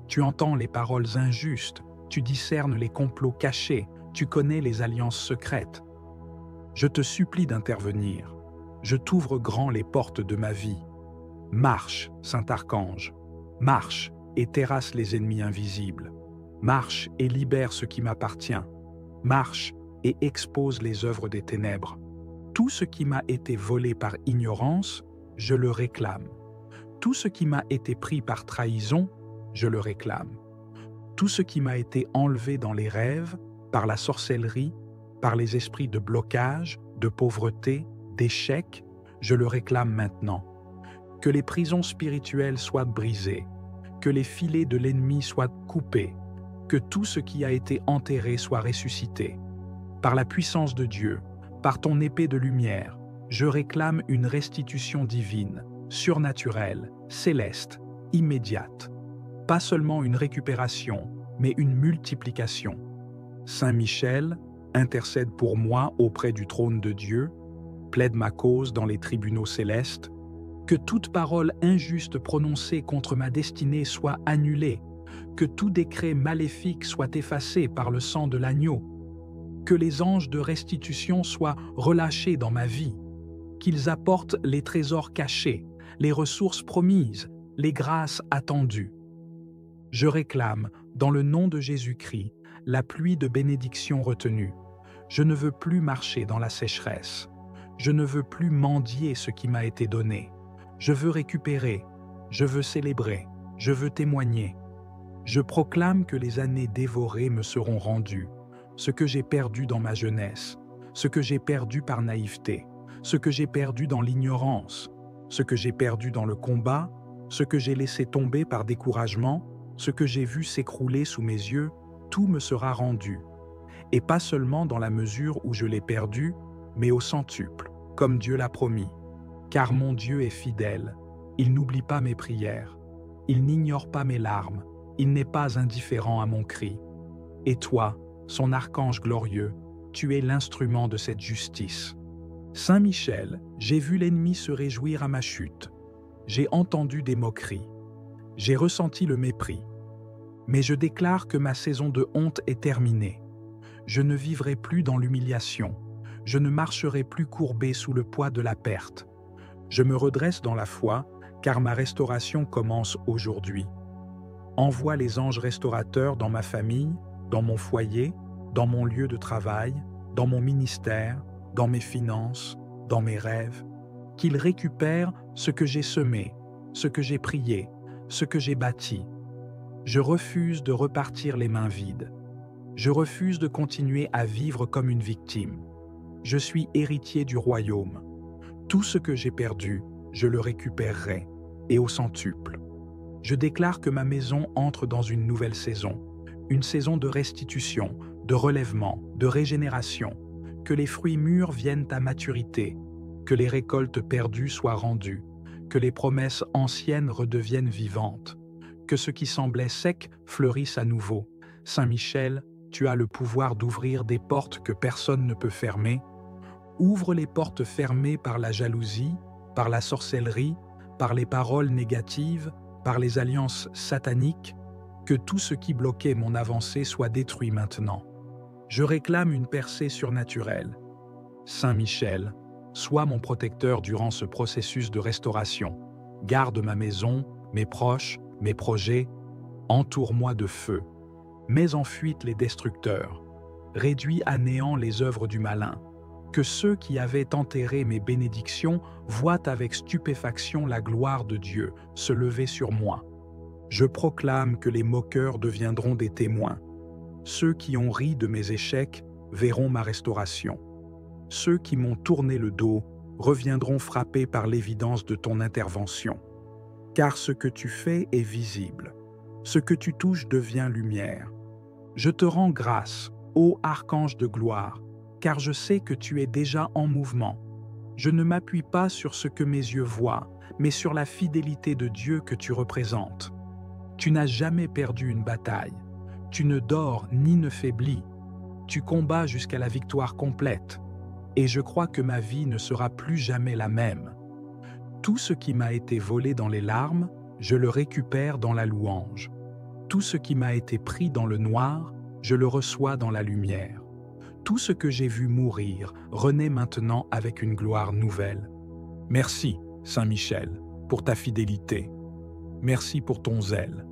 Tu entends les paroles injustes, tu discernes les complots cachés, tu connais les alliances secrètes. Je te supplie d'intervenir. Je t'ouvre grand les portes de ma vie. Marche, Saint-Archange, marche et terrasse les ennemis invisibles. Marche et libère ce qui m'appartient. Marche et expose les œuvres des ténèbres. Tout ce qui m'a été volé par ignorance, je le réclame. Tout ce qui m'a été pris par trahison, je le réclame. Tout ce qui m'a été enlevé dans les rêves, par la sorcellerie, par les esprits de blocage, de pauvreté, d'échec, je le réclame maintenant. Que les prisons spirituelles soient brisées, que les filets de l'ennemi soient coupés, que tout ce qui a été enterré soit ressuscité. Par la puissance de Dieu, par ton épée de lumière, je réclame une restitution divine, surnaturelle, céleste, immédiate. Pas seulement une récupération, mais une multiplication. Saint Michel, intercède pour moi auprès du trône de Dieu, plaide ma cause dans les tribunaux célestes, que toute parole injuste prononcée contre ma destinée soit annulée, que tout décret maléfique soit effacé par le sang de l'agneau, que les anges de restitution soient relâchés dans ma vie, qu'ils apportent les trésors cachés, les ressources promises, les grâces attendues. Je réclame, dans le nom de Jésus-Christ, la pluie de bénédiction retenue. Je ne veux plus marcher dans la sécheresse. Je ne veux plus mendier ce qui m'a été donné. Je veux récupérer, je veux célébrer, je veux témoigner. Je proclame que les années dévorées me seront rendues, ce que j'ai perdu dans ma jeunesse, ce que j'ai perdu par naïveté, ce que j'ai perdu dans l'ignorance, ce que j'ai perdu dans le combat, ce que j'ai laissé tomber par découragement, ce que j'ai vu s'écrouler sous mes yeux, tout me sera rendu. Et pas seulement dans la mesure où je l'ai perdu, mais au centuple, comme Dieu l'a promis. Car mon Dieu est fidèle, il n'oublie pas mes prières, il n'ignore pas mes larmes, il n'est pas indifférent à mon cri. Et toi, son archange glorieux, tu es l'instrument de cette justice. Saint Michel, j'ai vu l'ennemi se réjouir à ma chute. J'ai entendu des moqueries. J'ai ressenti le mépris. Mais je déclare que ma saison de honte est terminée. Je ne vivrai plus dans l'humiliation. Je ne marcherai plus courbé sous le poids de la perte. Je me redresse dans la foi, car ma restauration commence aujourd'hui. Envoie les anges restaurateurs dans ma famille, dans mon foyer, dans mon lieu de travail, dans mon ministère, dans mes finances, dans mes rêves, qu'ils récupèrent ce que j'ai semé, ce que j'ai prié, ce que j'ai bâti. Je refuse de repartir les mains vides. Je refuse de continuer à vivre comme une victime. Je suis héritier du royaume. Tout ce que j'ai perdu, je le récupérerai, et au centuple. Je déclare que ma maison entre dans une nouvelle saison. une saison de restitution, de relèvement, de régénération, que les fruits mûrs viennent à maturité, que les récoltes perdues soient rendues, que les promesses anciennes redeviennent vivantes, que ce qui semblait sec fleurisse à nouveau. Saint Michel, tu as le pouvoir d'ouvrir des portes que personne ne peut fermer. Ouvre les portes fermées par la jalousie, par la sorcellerie, par les paroles négatives, par les alliances sataniques, que tout ce qui bloquait mon avancée soit détruit maintenant. Je réclame une percée surnaturelle. Saint Michel, sois mon protecteur durant ce processus de restauration. Garde ma maison, mes proches, mes projets. Entoure-moi de feu. Mets en fuite les destructeurs. Réduis à néant les œuvres du malin. Que ceux qui avaient enterré mes bénédictions voient avec stupéfaction la gloire de Dieu se lever sur moi. Je proclame que les moqueurs deviendront des témoins. Ceux qui ont ri de mes échecs verront ma restauration. Ceux qui m'ont tourné le dos reviendront frappés par l'évidence de ton intervention. Car ce que tu fais est visible. Ce que tu touches devient lumière. Je te rends grâce, ô archange de gloire, car je sais que tu es déjà en mouvement. Je ne m'appuie pas sur ce que mes yeux voient, mais sur la fidélité de Dieu que tu représentes. Tu n'as jamais perdu une bataille. Tu ne dors ni ne faiblis. Tu combats jusqu'à la victoire complète. Et je crois que ma vie ne sera plus jamais la même. Tout ce qui m'a été volé dans les larmes, je le récupère dans la louange. Tout ce qui m'a été pris dans le noir, je le reçois dans la lumière. Tout ce que j'ai vu mourir renaît maintenant avec une gloire nouvelle. Merci, Saint Michel, pour ta fidélité. Merci pour ton zèle.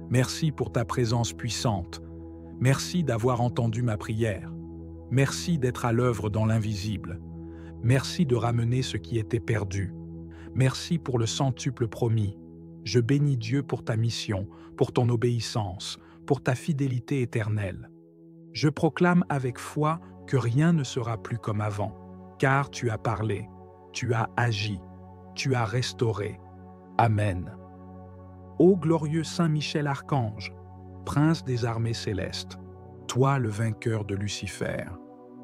Merci pour ta présence puissante. Merci d'avoir entendu ma prière. Merci d'être à l'œuvre dans l'invisible. Merci de ramener ce qui était perdu. Merci pour le centuple promis. Je bénis Dieu pour ta mission, pour ton obéissance, pour ta fidélité éternelle. Je proclame avec foi que rien ne sera plus comme avant, car tu as parlé, tu as agi, tu as restauré. Amen. Ô glorieux Saint Michel Archange, prince des armées célestes, toi le vainqueur de Lucifer,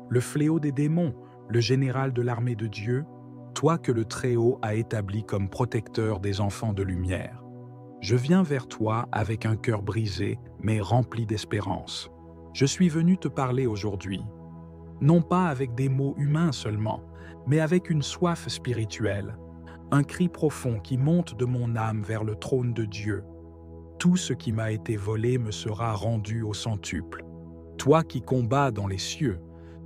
le fléau des démons, le général de l'armée de Dieu, toi que le Très-Haut a établi comme protecteur des enfants de lumière. Je viens vers toi avec un cœur brisé, mais rempli d'espérance. Je suis venu te parler aujourd'hui, non pas avec des mots humains seulement, mais avec une soif spirituelle, un cri profond qui monte de mon âme vers le trône de Dieu. Tout ce qui m'a été volé me sera rendu au centuple. Toi qui combats dans les cieux,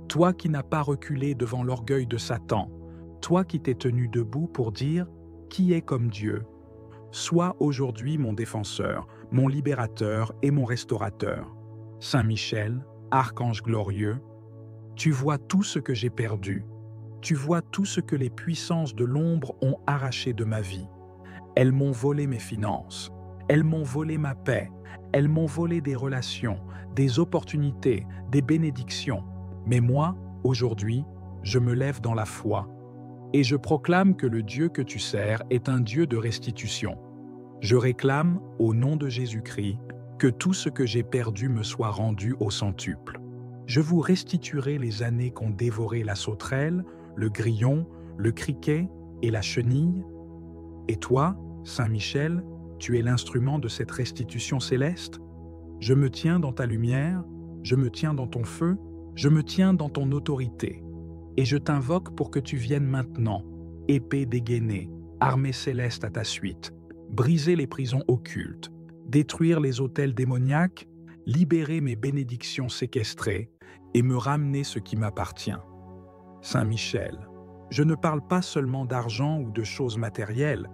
toi qui n'as pas reculé devant l'orgueil de Satan, toi qui t'es tenu debout pour dire « Qui est comme Dieu ?» Sois aujourd'hui mon défenseur, mon libérateur et mon restaurateur. Saint Michel, archange glorieux, tu vois tout ce que j'ai perdu. Tu vois tout ce que les puissances de l'ombre ont arraché de ma vie. Elles m'ont volé mes finances. Elles m'ont volé ma paix. Elles m'ont volé des relations, des opportunités, des bénédictions. Mais moi, aujourd'hui, je me lève dans la foi. Et je proclame que le Dieu que tu sers est un Dieu de restitution. Je réclame, au nom de Jésus-Christ, que tout ce que j'ai perdu me soit rendu au centuple. Je vous restituerai les années qu'ont dévoré la sauterelle, le grillon, le criquet et la chenille. Et toi, Saint Michel, tu es l'instrument de cette restitution céleste. Je me tiens dans ta lumière, je me tiens dans ton feu, je me tiens dans ton autorité. Et je t'invoque pour que tu viennes maintenant, épée dégainée, armée céleste à ta suite, briser les prisons occultes, détruire les autels démoniaques, libérer mes bénédictions séquestrées et me ramener ce qui m'appartient. Saint Michel, je ne parle pas seulement d'argent ou de choses matérielles,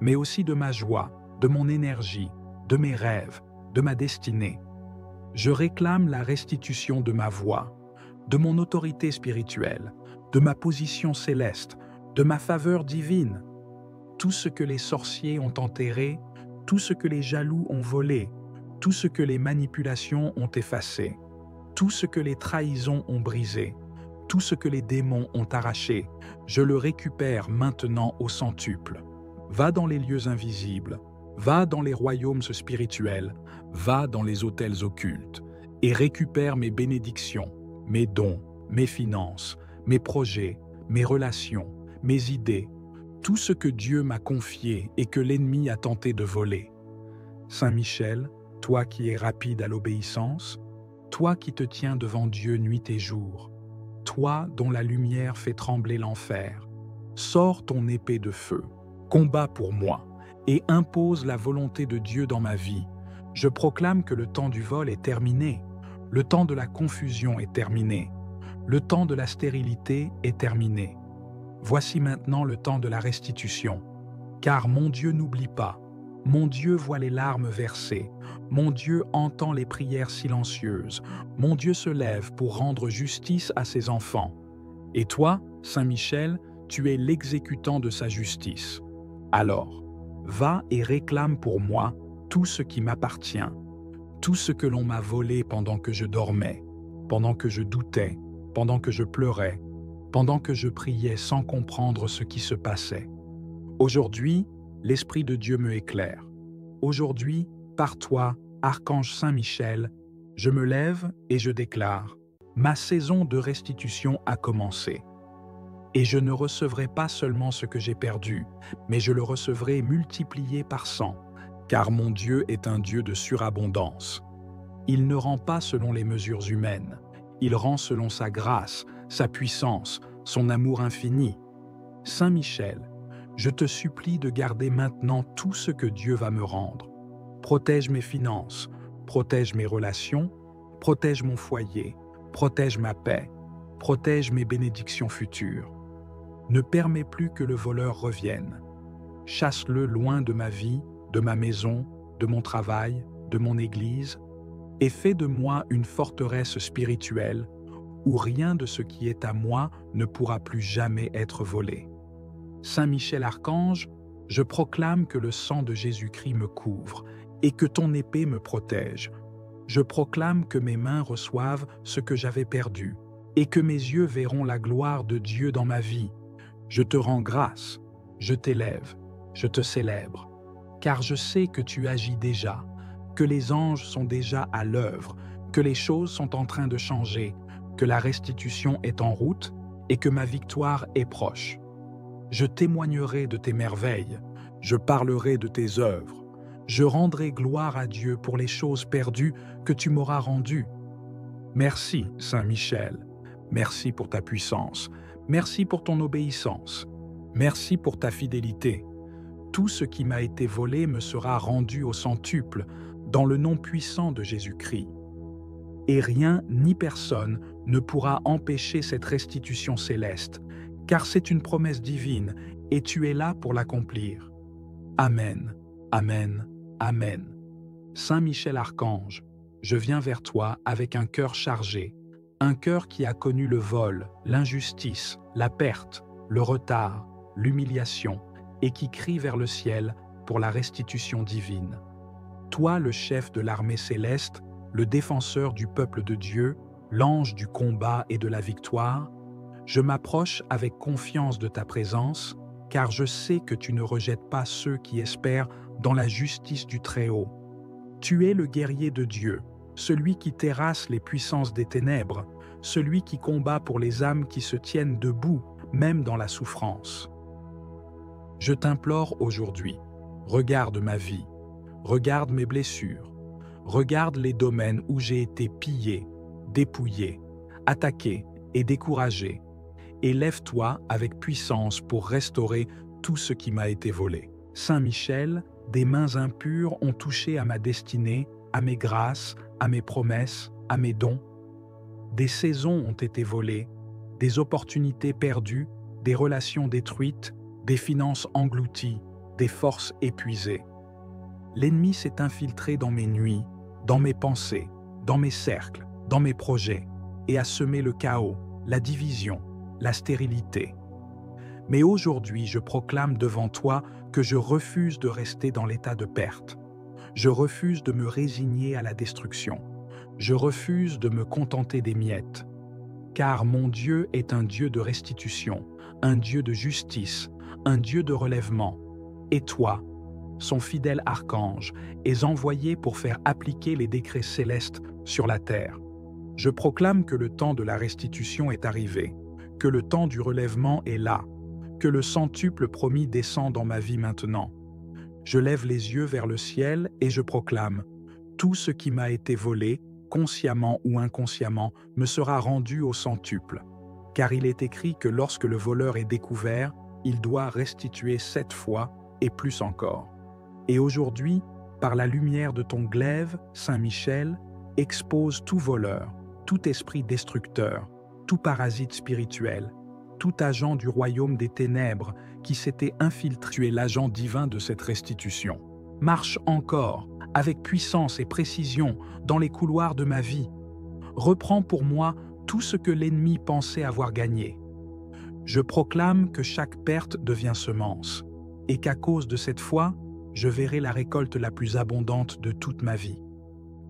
mais aussi de ma joie, de mon énergie, de mes rêves, de ma destinée. Je réclame la restitution de ma voix, de mon autorité spirituelle, de ma position céleste, de ma faveur divine. Tout ce que les sorciers ont enterré, tout ce que les jaloux ont volé, tout ce que les manipulations ont effacé, tout ce que les trahisons ont brisé, tout ce que les démons ont arraché, je le récupère maintenant au centuple. Va dans les lieux invisibles, va dans les royaumes spirituels, va dans les autels occultes, et récupère mes bénédictions, mes dons, mes finances, mes projets, mes relations, mes idées, tout ce que Dieu m'a confié et que l'ennemi a tenté de voler. Saint Michel, toi qui es rapide à l'obéissance, toi qui te tiens devant Dieu nuit et jour, toi dont la lumière fait trembler l'enfer, sors ton épée de feu, combat pour moi et impose la volonté de Dieu dans ma vie. Je proclame que le temps du vol est terminé, le temps de la confusion est terminé, le temps de la stérilité est terminé. Voici maintenant le temps de la restitution, car mon Dieu n'oublie pas, mon Dieu voit les larmes versées, mon Dieu entend les prières silencieuses, mon Dieu se lève pour rendre justice à ses enfants. Et toi, Saint Michel, tu es l'exécutant de sa justice. Alors, va et réclame pour moi tout ce qui m'appartient, tout ce que l'on m'a volé pendant que je dormais, pendant que je doutais, pendant que je pleurais, pendant que je priais sans comprendre ce qui se passait. Aujourd'hui, l'Esprit de Dieu me éclaire. Aujourd'hui, par toi, Archange Saint Michel, je me lève et je déclare: ma saison de restitution a commencé. Et je ne recevrai pas seulement ce que j'ai perdu, mais je le recevrai multiplié par 100, car mon Dieu est un Dieu de surabondance. Il ne rend pas selon les mesures humaines, il rend selon sa grâce, sa puissance, son amour infini. Saint Michel, je te supplie de garder maintenant tout ce que Dieu va me rendre. Protège mes finances, protège mes relations, protège mon foyer, protège ma paix, protège mes bénédictions futures. Ne permets plus que le voleur revienne. Chasse-le loin de ma vie, de ma maison, de mon travail, de mon église, et fais de moi une forteresse spirituelle où rien de ce qui est à moi ne pourra plus jamais être volé. Saint Michel Archange, je proclame que le sang de Jésus-Christ me couvre et que ton épée me protège. Je proclame que mes mains reçoivent ce que j'avais perdu et que mes yeux verront la gloire de Dieu dans ma vie. Je te rends grâce, je t'élève, je te célèbre, car je sais que tu agis déjà, que les anges sont déjà à l'œuvre, que les choses sont en train de changer, que la restitution est en route et que ma victoire est proche. Je témoignerai de tes merveilles, je parlerai de tes œuvres, je rendrai gloire à Dieu pour les choses perdues que tu m'auras rendues. Merci, Saint Michel, merci pour ta puissance, merci pour ton obéissance, merci pour ta fidélité. Tout ce qui m'a été volé me sera rendu au centuple, dans le nom puissant de Jésus-Christ. Et rien ni personne ne pourra empêcher cette restitution céleste, car c'est une promesse divine et tu es là pour l'accomplir. Amen, Amen, Amen. Saint Michel Archange, je viens vers toi avec un cœur chargé, un cœur qui a connu le vol, l'injustice, la perte, le retard, l'humiliation, et qui crie vers le ciel pour la restitution divine. Toi, le chef de l'armée céleste, le défenseur du peuple de Dieu, l'ange du combat et de la victoire, je m'approche avec confiance de ta présence, car je sais que tu ne rejettes pas ceux qui espèrent dans la justice du Très-Haut. Tu es le guerrier de Dieu, celui qui terrasse les puissances des ténèbres, celui qui combat pour les âmes qui se tiennent debout, même dans la souffrance. Je t'implore aujourd'hui, regarde ma vie, regarde mes blessures, regarde les domaines où j'ai été pillé, dépouillé, attaqué et découragé, et lève-toi avec puissance pour restaurer tout ce qui m'a été volé. Saint Michel, des mains impures ont touché à ma destinée, à mes grâces, à mes promesses, à mes dons. Des saisons ont été volées, des opportunités perdues, des relations détruites, des finances englouties, des forces épuisées. L'ennemi s'est infiltré dans mes nuits, dans mes pensées, dans mes cercles, dans mes projets, et a semé le chaos, la division, la stérilité. Mais aujourd'hui, je proclame devant toi que je refuse de rester dans l'état de perte. Je refuse de me résigner à la destruction. Je refuse de me contenter des miettes. Car mon Dieu est un Dieu de restitution, un Dieu de justice, un Dieu de relèvement. Et toi, son fidèle archange, est envoyé pour faire appliquer les décrets célestes sur la terre. Je proclame que le temps de la restitution est arrivé, que le temps du relèvement est là, que le centuple promis descend dans ma vie maintenant. Je lève les yeux vers le ciel et je proclame: tout ce qui m'a été volé, consciemment ou inconsciemment, me sera rendu au centuple. Car il est écrit que lorsque le voleur est découvert, il doit restituer 7 fois et plus encore. Et aujourd'hui, par la lumière de ton glaive, Saint Michel, expose tout voleur, tout esprit destructeur, tout parasite spirituel, tout agent du royaume des ténèbres qui s'était infiltré. Tu es l'agent divin de cette restitution. Marche encore, avec puissance et précision, dans les couloirs de ma vie. Reprends pour moi tout ce que l'ennemi pensait avoir gagné. Je proclame que chaque perte devient semence, et qu'à cause de cette foi, je verrai la récolte la plus abondante de toute ma vie.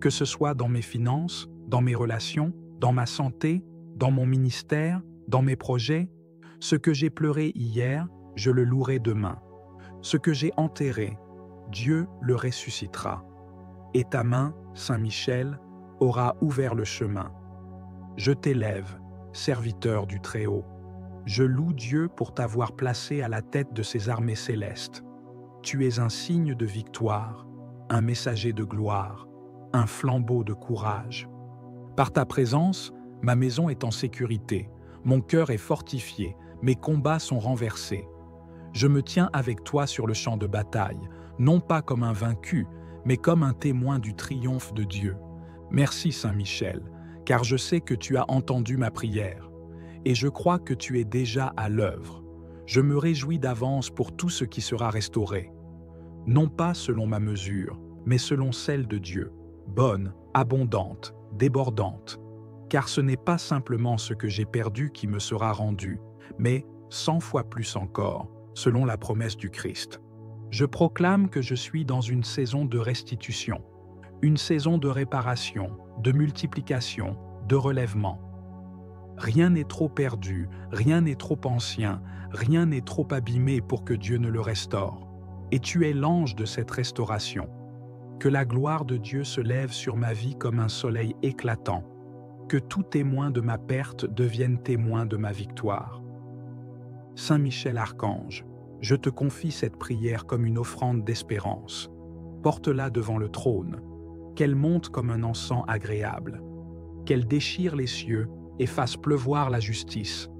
Que ce soit dans mes finances, dans mes relations, dans ma santé, dans mon ministère, dans mes projets, ce que j'ai pleuré hier, je le louerai demain. Ce que j'ai enterré, Dieu le ressuscitera. Et ta main, Saint Michel, aura ouvert le chemin. Je t'élève, serviteur du Très-Haut. Je loue Dieu pour t'avoir placé à la tête de ses armées célestes. Tu es un signe de victoire, un messager de gloire, un flambeau de courage. Par ta présence, ma maison est en sécurité, mon cœur est fortifié, mes combats sont renversés. Je me tiens avec toi sur le champ de bataille, non pas comme un vaincu, mais comme un témoin du triomphe de Dieu. Merci Saint Michel, car je sais que tu as entendu ma prière, et je crois que tu es déjà à l'œuvre. Je me réjouis d'avance pour tout ce qui sera restauré. Non pas selon ma mesure, mais selon celle de Dieu, bonne, abondante, débordante. Car ce n'est pas simplement ce que j'ai perdu qui me sera rendu, mais 100 fois plus encore, selon la promesse du Christ. Je proclame que je suis dans une saison de restitution, une saison de réparation, de multiplication, de relèvement. Rien n'est trop perdu, rien n'est trop ancien, rien n'est trop abîmé pour que Dieu ne le restaure. Et tu es l'ange de cette restauration. Que la gloire de Dieu se lève sur ma vie comme un soleil éclatant. Que tout témoin de ma perte devienne témoin de ma victoire. Saint Michel Archange, je te confie cette prière comme une offrande d'espérance. Porte-la devant le trône, qu'elle monte comme un encens agréable, qu'elle déchire les cieux et fasse pleuvoir la justice.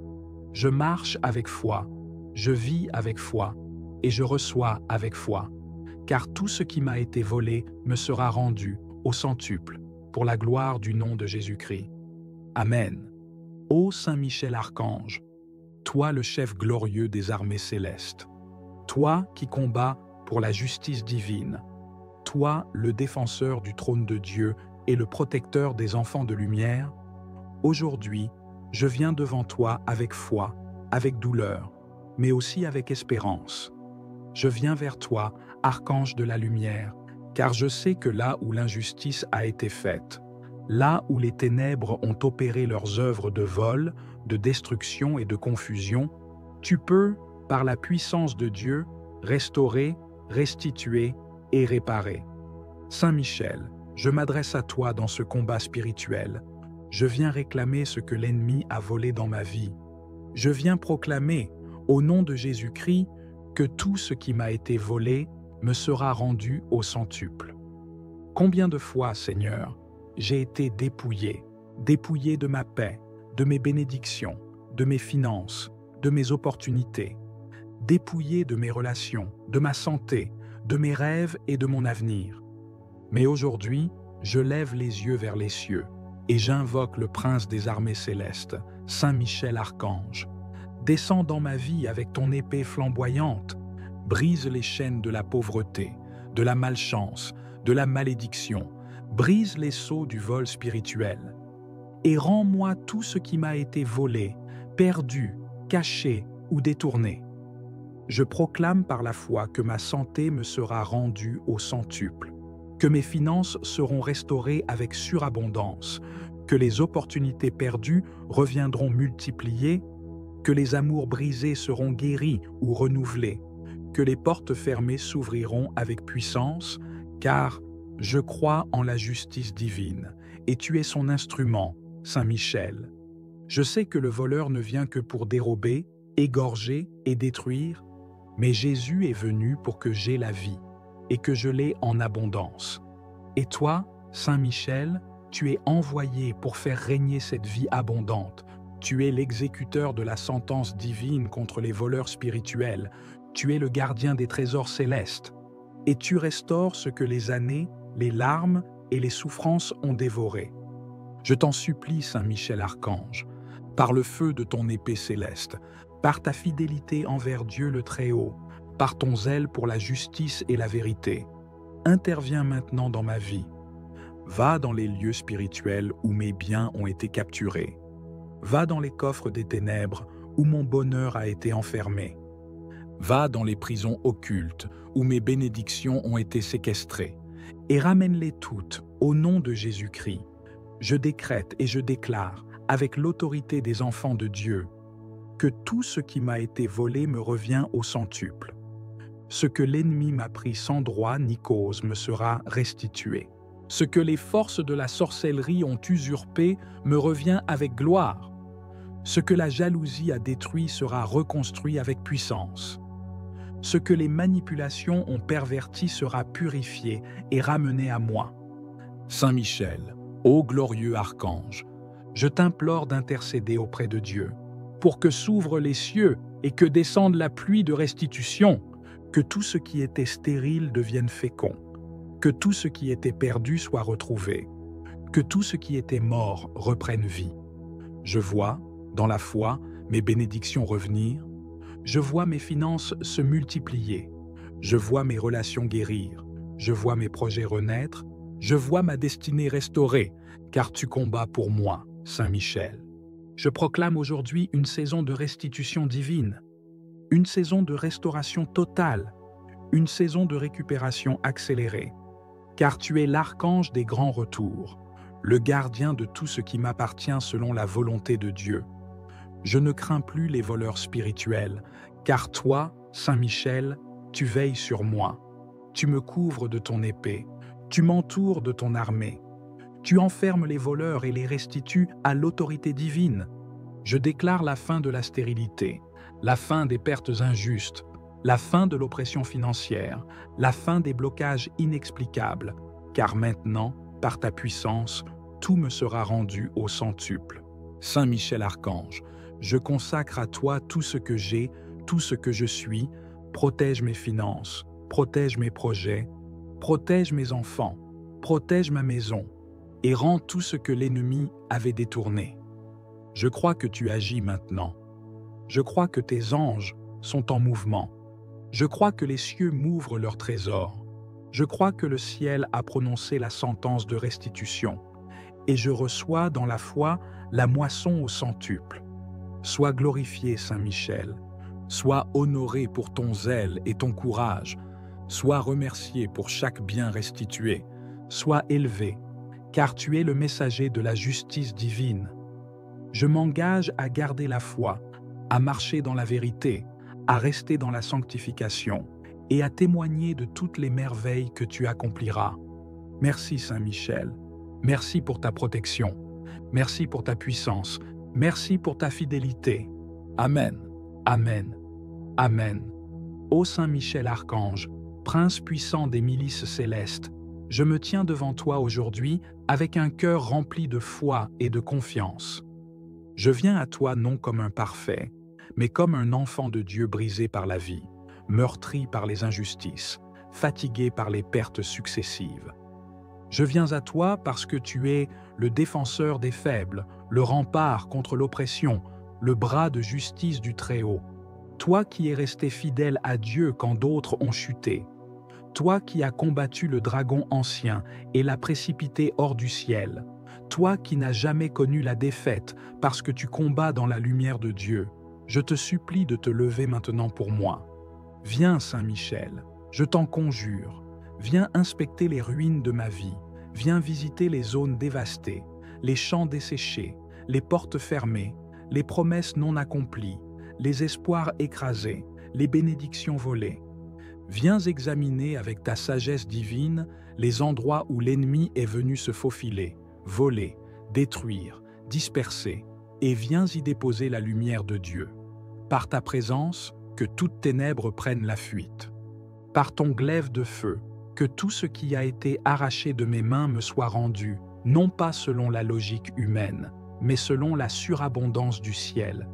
Je marche avec foi, je vis avec foi, et je reçois avec foi, car tout ce qui m'a été volé me sera rendu au centuple, pour la gloire du nom de Jésus-Christ. Amen. Ô Saint Michel Archange, toi le chef glorieux des armées célestes, toi qui combats pour la justice divine, toi le défenseur du trône de Dieu et le protecteur des enfants de lumière, aujourd'hui, je viens devant toi avec foi, avec douleur, mais aussi avec espérance. Je viens vers toi, archange de la lumière, car je sais que là où l'injustice a été faite, là où les ténèbres ont opéré leurs œuvres de vol, de destruction et de confusion, tu peux, par la puissance de Dieu, restaurer, restituer et réparer. Saint Michel, je m'adresse à toi dans ce combat spirituel. Je viens réclamer ce que l'ennemi a volé dans ma vie. Je viens proclamer, au nom de Jésus-Christ, que tout ce qui m'a été volé me sera rendu au centuple. Combien de fois, Seigneur, j'ai été dépouillé de ma paix, de mes bénédictions, de mes finances, de mes opportunités, dépouillé de mes relations, de ma santé, de mes rêves et de mon avenir. Mais aujourd'hui, je lève les yeux vers les cieux et j'invoque le prince des armées célestes, Saint Michel Archange. Descends dans ma vie avec ton épée flamboyante, brise les chaînes de la pauvreté, de la malchance, de la malédiction, brise les sceaux du vol spirituel, et rends-moi tout ce qui m'a été volé, perdu, caché ou détourné. Je proclame par la foi que ma santé me sera rendue au centuple, que mes finances seront restaurées avec surabondance, que les opportunités perdues reviendront multipliées, que les amours brisés seront guéris ou renouvelés, que les portes fermées s'ouvriront avec puissance, car je crois en la justice divine, et tu es son instrument, Saint Michel. Je sais que le voleur ne vient que pour dérober, égorger et détruire, mais Jésus est venu pour que j'aie la vie, et que je l'ai en abondance. Et toi, Saint Michel, tu es envoyé pour faire régner cette vie abondante. Tu es l'exécuteur de la sentence divine contre les voleurs spirituels. Tu es le gardien des trésors célestes. Et tu restaures ce que les années, les larmes et les souffrances ont dévoré. Je t'en supplie, Saint Michel Archange, par le feu de ton épée céleste, par ta fidélité envers Dieu le Très-Haut, par ton zèle pour la justice et la vérité, interviens maintenant dans ma vie. Va dans les lieux spirituels où mes biens ont été capturés. Va dans les coffres des ténèbres où mon bonheur a été enfermé. Va dans les prisons occultes où mes bénédictions ont été séquestrées, et ramène-les toutes au nom de Jésus-Christ. Je décrète et je déclare, avec l'autorité des enfants de Dieu, que tout ce qui m'a été volé me revient au centuple. Ce que l'ennemi m'a pris sans droit ni cause me sera restitué. Ce que les forces de la sorcellerie ont usurpé me revient avec gloire. Ce que la jalousie a détruit sera reconstruit avec puissance. Ce que les manipulations ont perverti sera purifié et ramené à moi. Saint Michel, ô glorieux archange, je t'implore d'intercéder auprès de Dieu, pour que s'ouvrent les cieux et que descende la pluie de restitution, que tout ce qui était stérile devienne fécond, que tout ce qui était perdu soit retrouvé, que tout ce qui était mort reprenne vie. Je vois, dans la foi, mes bénédictions revenir, je vois mes finances se multiplier, je vois mes relations guérir, je vois mes projets renaître, je vois ma destinée restaurée, car tu combats pour moi, Saint Michel. Je proclame aujourd'hui une saison de restitution divine, une saison de restauration totale, une saison de récupération accélérée, car tu es l'archange des grands retours, le gardien de tout ce qui m'appartient selon la volonté de Dieu. Je ne crains plus les voleurs spirituels, car toi, Saint Michel, tu veilles sur moi. Tu me couvres de ton épée, tu m'entoures de ton armée. Tu enfermes les voleurs et les restitues à l'autorité divine. Je déclare la fin de la stérilité, la fin des pertes injustes, la fin de l'oppression financière, la fin des blocages inexplicables, car maintenant, par ta puissance, tout me sera rendu au centuple. Saint Michel Archange, je consacre à toi tout ce que j'ai, tout ce que je suis, protège mes finances, protège mes projets, protège mes enfants, protège ma maison, et rends tout ce que l'ennemi avait détourné. Je crois que tu agis maintenant. Je crois que tes anges sont en mouvement. Je crois que les cieux m'ouvrent leurs trésors. Je crois que le ciel a prononcé la sentence de restitution. Et je reçois dans la foi la moisson au centuple. Sois glorifié, Saint Michel. Sois honoré pour ton zèle et ton courage. Sois remercié pour chaque bien restitué. Sois élevé, car tu es le messager de la justice divine. Je m'engage à garder la foi, à marcher dans la vérité, à rester dans la sanctification et à témoigner de toutes les merveilles que tu accompliras. Merci Saint Michel, merci pour ta protection, merci pour ta puissance, merci pour ta fidélité. Amen, Amen, Amen. Ô Saint Michel Archange, Prince puissant des milices célestes, je me tiens devant toi aujourd'hui avec un cœur rempli de foi et de confiance. Je viens à toi non comme un parfait, mais comme un enfant de Dieu brisé par la vie, meurtri par les injustices, fatigué par les pertes successives. Je viens à toi parce que tu es le défenseur des faibles, le rempart contre l'oppression, le bras de justice du Très-Haut. Toi qui es resté fidèle à Dieu quand d'autres ont chuté. Toi qui as combattu le dragon ancien et l'as précipité hors du ciel. Toi qui n'as jamais connu la défaite parce que tu combats dans la lumière de Dieu. Je te supplie de te lever maintenant pour moi. Viens, Saint Michel, je t'en conjure. Viens inspecter les ruines de ma vie. Viens visiter les zones dévastées, les champs desséchés, les portes fermées, les promesses non accomplies, les espoirs écrasés, les bénédictions volées. Viens examiner avec ta sagesse divine les endroits où l'ennemi est venu se faufiler, voler, détruire, disperser, et viens y déposer la lumière de Dieu. Par ta présence, que toutes ténèbres prennent la fuite. Par ton glaive de feu, que tout ce qui a été arraché de mes mains me soit rendu, non pas selon la logique humaine, mais selon la surabondance du ciel.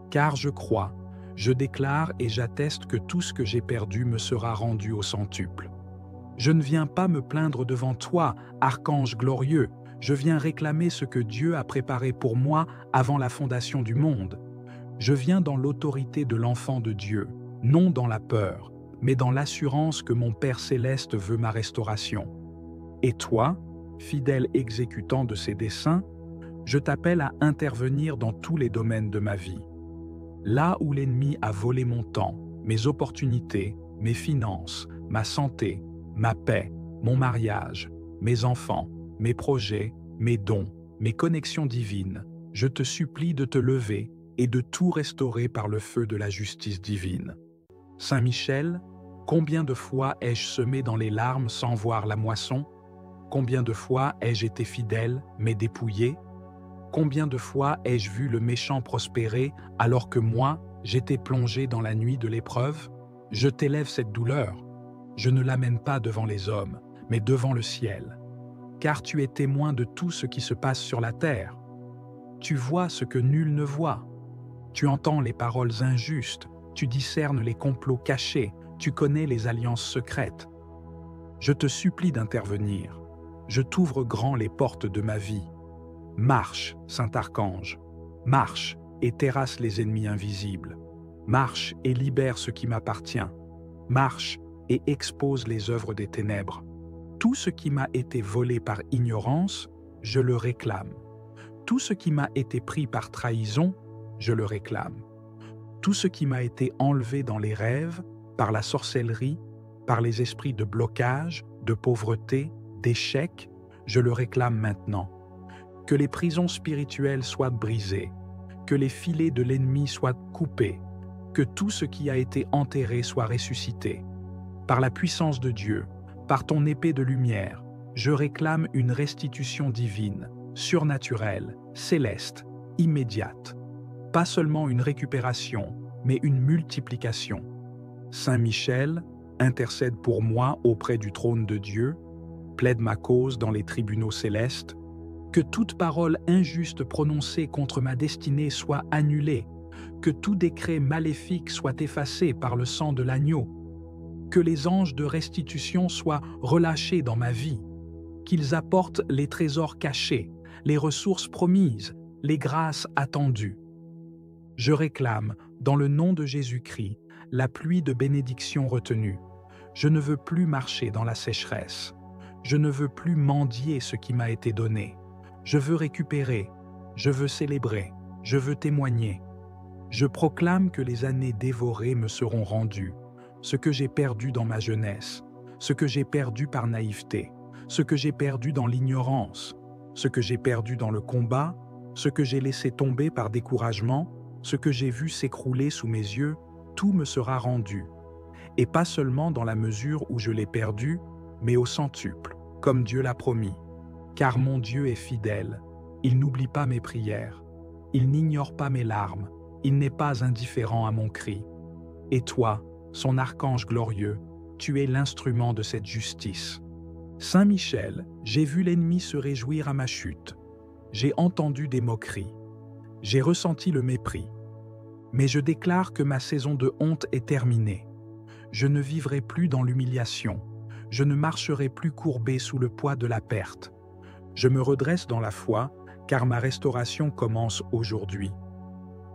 Car je crois, je déclare et j'atteste que tout ce que j'ai perdu me sera rendu au centuple. Je ne viens pas me plaindre devant toi, archange glorieux, je viens réclamer ce que Dieu a préparé pour moi avant la fondation du monde. Je viens dans l'autorité de l'enfant de Dieu, non dans la peur, mais dans l'assurance que mon Père céleste veut ma restauration. Et toi, fidèle exécutant de ses desseins, je t'appelle à intervenir dans tous les domaines de ma vie. Là où l'ennemi a volé mon temps, mes opportunités, mes finances, ma santé, ma paix, mon mariage, mes enfants, mes projets, mes dons, mes connexions divines, je te supplie de te lever et de tout restaurer par le feu de la justice divine. Saint Michel, combien de fois ai-je semé dans les larmes sans voir la moisson? Combien de fois ai-je été fidèle, mais dépouillé? Combien de fois ai-je vu le méchant prospérer alors que moi, j'étais plongé dans la nuit de l'épreuve? Je t'élève cette douleur. Je ne l'amène pas devant les hommes, mais devant le ciel. Car tu es témoin de tout ce qui se passe sur la terre. Tu vois ce que nul ne voit. Tu entends les paroles injustes, tu discernes les complots cachés, tu connais les alliances secrètes. Je te supplie d'intervenir. Je t'ouvre grand les portes de ma vie. Marche, Saint-Archange, marche et terrasse les ennemis invisibles. Marche et libère ce qui m'appartient. Marche et expose les œuvres des ténèbres. Tout ce qui m'a été volé par ignorance, je le réclame. Tout ce qui m'a été pris par trahison, je le réclame. Tout ce qui m'a été enlevé dans les rêves, par la sorcellerie, par les esprits de blocage, de pauvreté, d'échec, je le réclame maintenant. Que les prisons spirituelles soient brisées, que les filets de l'ennemi soient coupés, que tout ce qui a été enterré soit ressuscité. Par la puissance de Dieu, par ton épée de lumière, je réclame une restitution divine, surnaturelle, céleste, immédiate. Pas seulement une récupération, mais une multiplication. Saint Michel, intercède pour moi auprès du trône de Dieu, plaide ma cause dans les tribunaux célestes, que toute parole injuste prononcée contre ma destinée soit annulée, que tout décret maléfique soit effacé par le sang de l'agneau, que les anges de restitution soient relâchés dans ma vie, qu'ils apportent les trésors cachés, les ressources promises, les grâces attendues. Je réclame, dans le nom de Jésus-Christ, la pluie de bénédiction retenue. Je ne veux plus marcher dans la sécheresse. Je ne veux plus mendier ce qui m'a été donné. Je veux récupérer, je veux célébrer, je veux témoigner. Je proclame que les années dévorées me seront rendues, ce que j'ai perdu dans ma jeunesse, ce que j'ai perdu par naïveté, ce que j'ai perdu dans l'ignorance, ce que j'ai perdu dans le combat, ce que j'ai laissé tomber par découragement, ce que j'ai vu s'écrouler sous mes yeux, tout me sera rendu. Et pas seulement dans la mesure où je l'ai perdu, mais au centuple, comme Dieu l'a promis. Car mon Dieu est fidèle, il n'oublie pas mes prières, il n'ignore pas mes larmes, il n'est pas indifférent à mon cri. Et toi, son archange glorieux, tu es l'instrument de cette justice. Saint Michel, j'ai vu l'ennemi se réjouir à ma chute. J'ai entendu des moqueries. J'ai ressenti le mépris. Mais je déclare que ma saison de honte est terminée. Je ne vivrai plus dans l'humiliation. Je ne marcherai plus courbé sous le poids de la perte. Je me redresse dans la foi, car ma restauration commence aujourd'hui.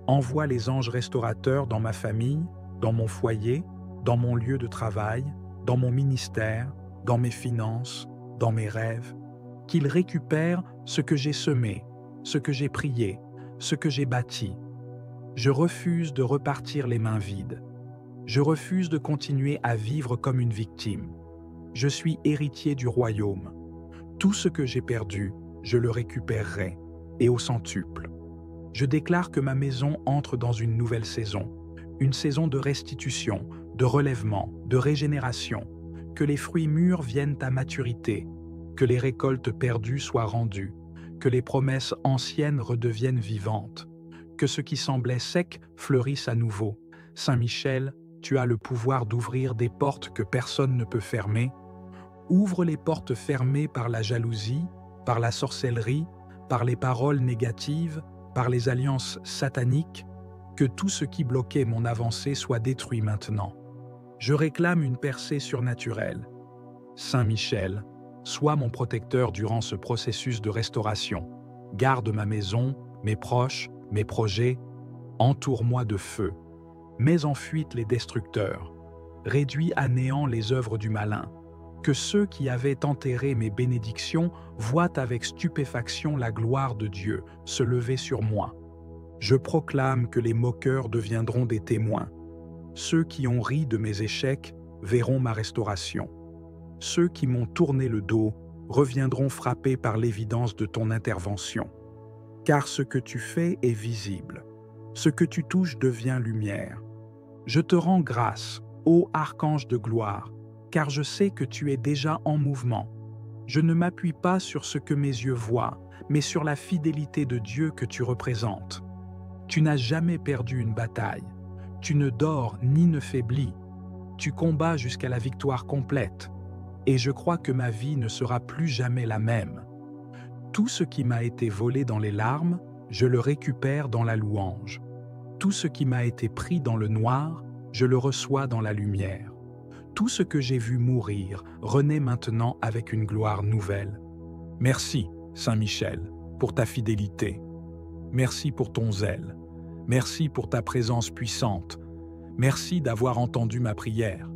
Envoie les anges restaurateurs dans ma famille, dans mon foyer, dans mon lieu de travail, dans mon ministère, dans mes finances, dans mes rêves, qu'ils récupèrent ce que j'ai semé, ce que j'ai prié, ce que j'ai bâti. Je refuse de repartir les mains vides. Je refuse de continuer à vivre comme une victime. Je suis héritier du royaume. Tout ce que j'ai perdu, je le récupérerai, et au centuple. Je déclare que ma maison entre dans une nouvelle saison, une saison de restitution, de relèvement, de régénération, que les fruits mûrs viennent à maturité, que les récoltes perdues soient rendues, que les promesses anciennes redeviennent vivantes, que ce qui semblait sec fleurisse à nouveau. Saint Michel, tu as le pouvoir d'ouvrir des portes que personne ne peut fermer. Ouvre les portes fermées par la jalousie, par la sorcellerie, par les paroles négatives, par les alliances sataniques, que tout ce qui bloquait mon avancée soit détruit maintenant. Je réclame une percée surnaturelle. Saint Michel, sois mon protecteur durant ce processus de restauration. Garde ma maison, mes proches, mes projets. Entoure-moi de feu. Mets en fuite les destructeurs. Réduis à néant les œuvres du malin. Que ceux qui avaient enterré mes bénédictions voient avec stupéfaction la gloire de Dieu se lever sur moi. Je proclame que les moqueurs deviendront des témoins. Ceux qui ont ri de mes échecs verront ma restauration. Ceux qui m'ont tourné le dos reviendront frappés par l'évidence de ton intervention. Car ce que tu fais est visible. Ce que tu touches devient lumière. Je te rends grâce, ô archange de gloire, car je sais que tu es déjà en mouvement. Je ne m'appuie pas sur ce que mes yeux voient, mais sur la fidélité de Dieu que tu représentes. Tu n'as jamais perdu une bataille. Tu ne dors ni ne faiblis. Tu combats jusqu'à la victoire complète. Et je crois que ma vie ne sera plus jamais la même. Tout ce qui m'a été volé dans les larmes, je le récupère dans la louange. Tout ce qui m'a été pris dans le noir, je le reçois dans la lumière. Tout ce que j'ai vu mourir renaît maintenant avec une gloire nouvelle. Merci, Saint Michel, pour ta fidélité. Merci pour ton zèle. Merci pour ta présence puissante. Merci d'avoir entendu ma prière.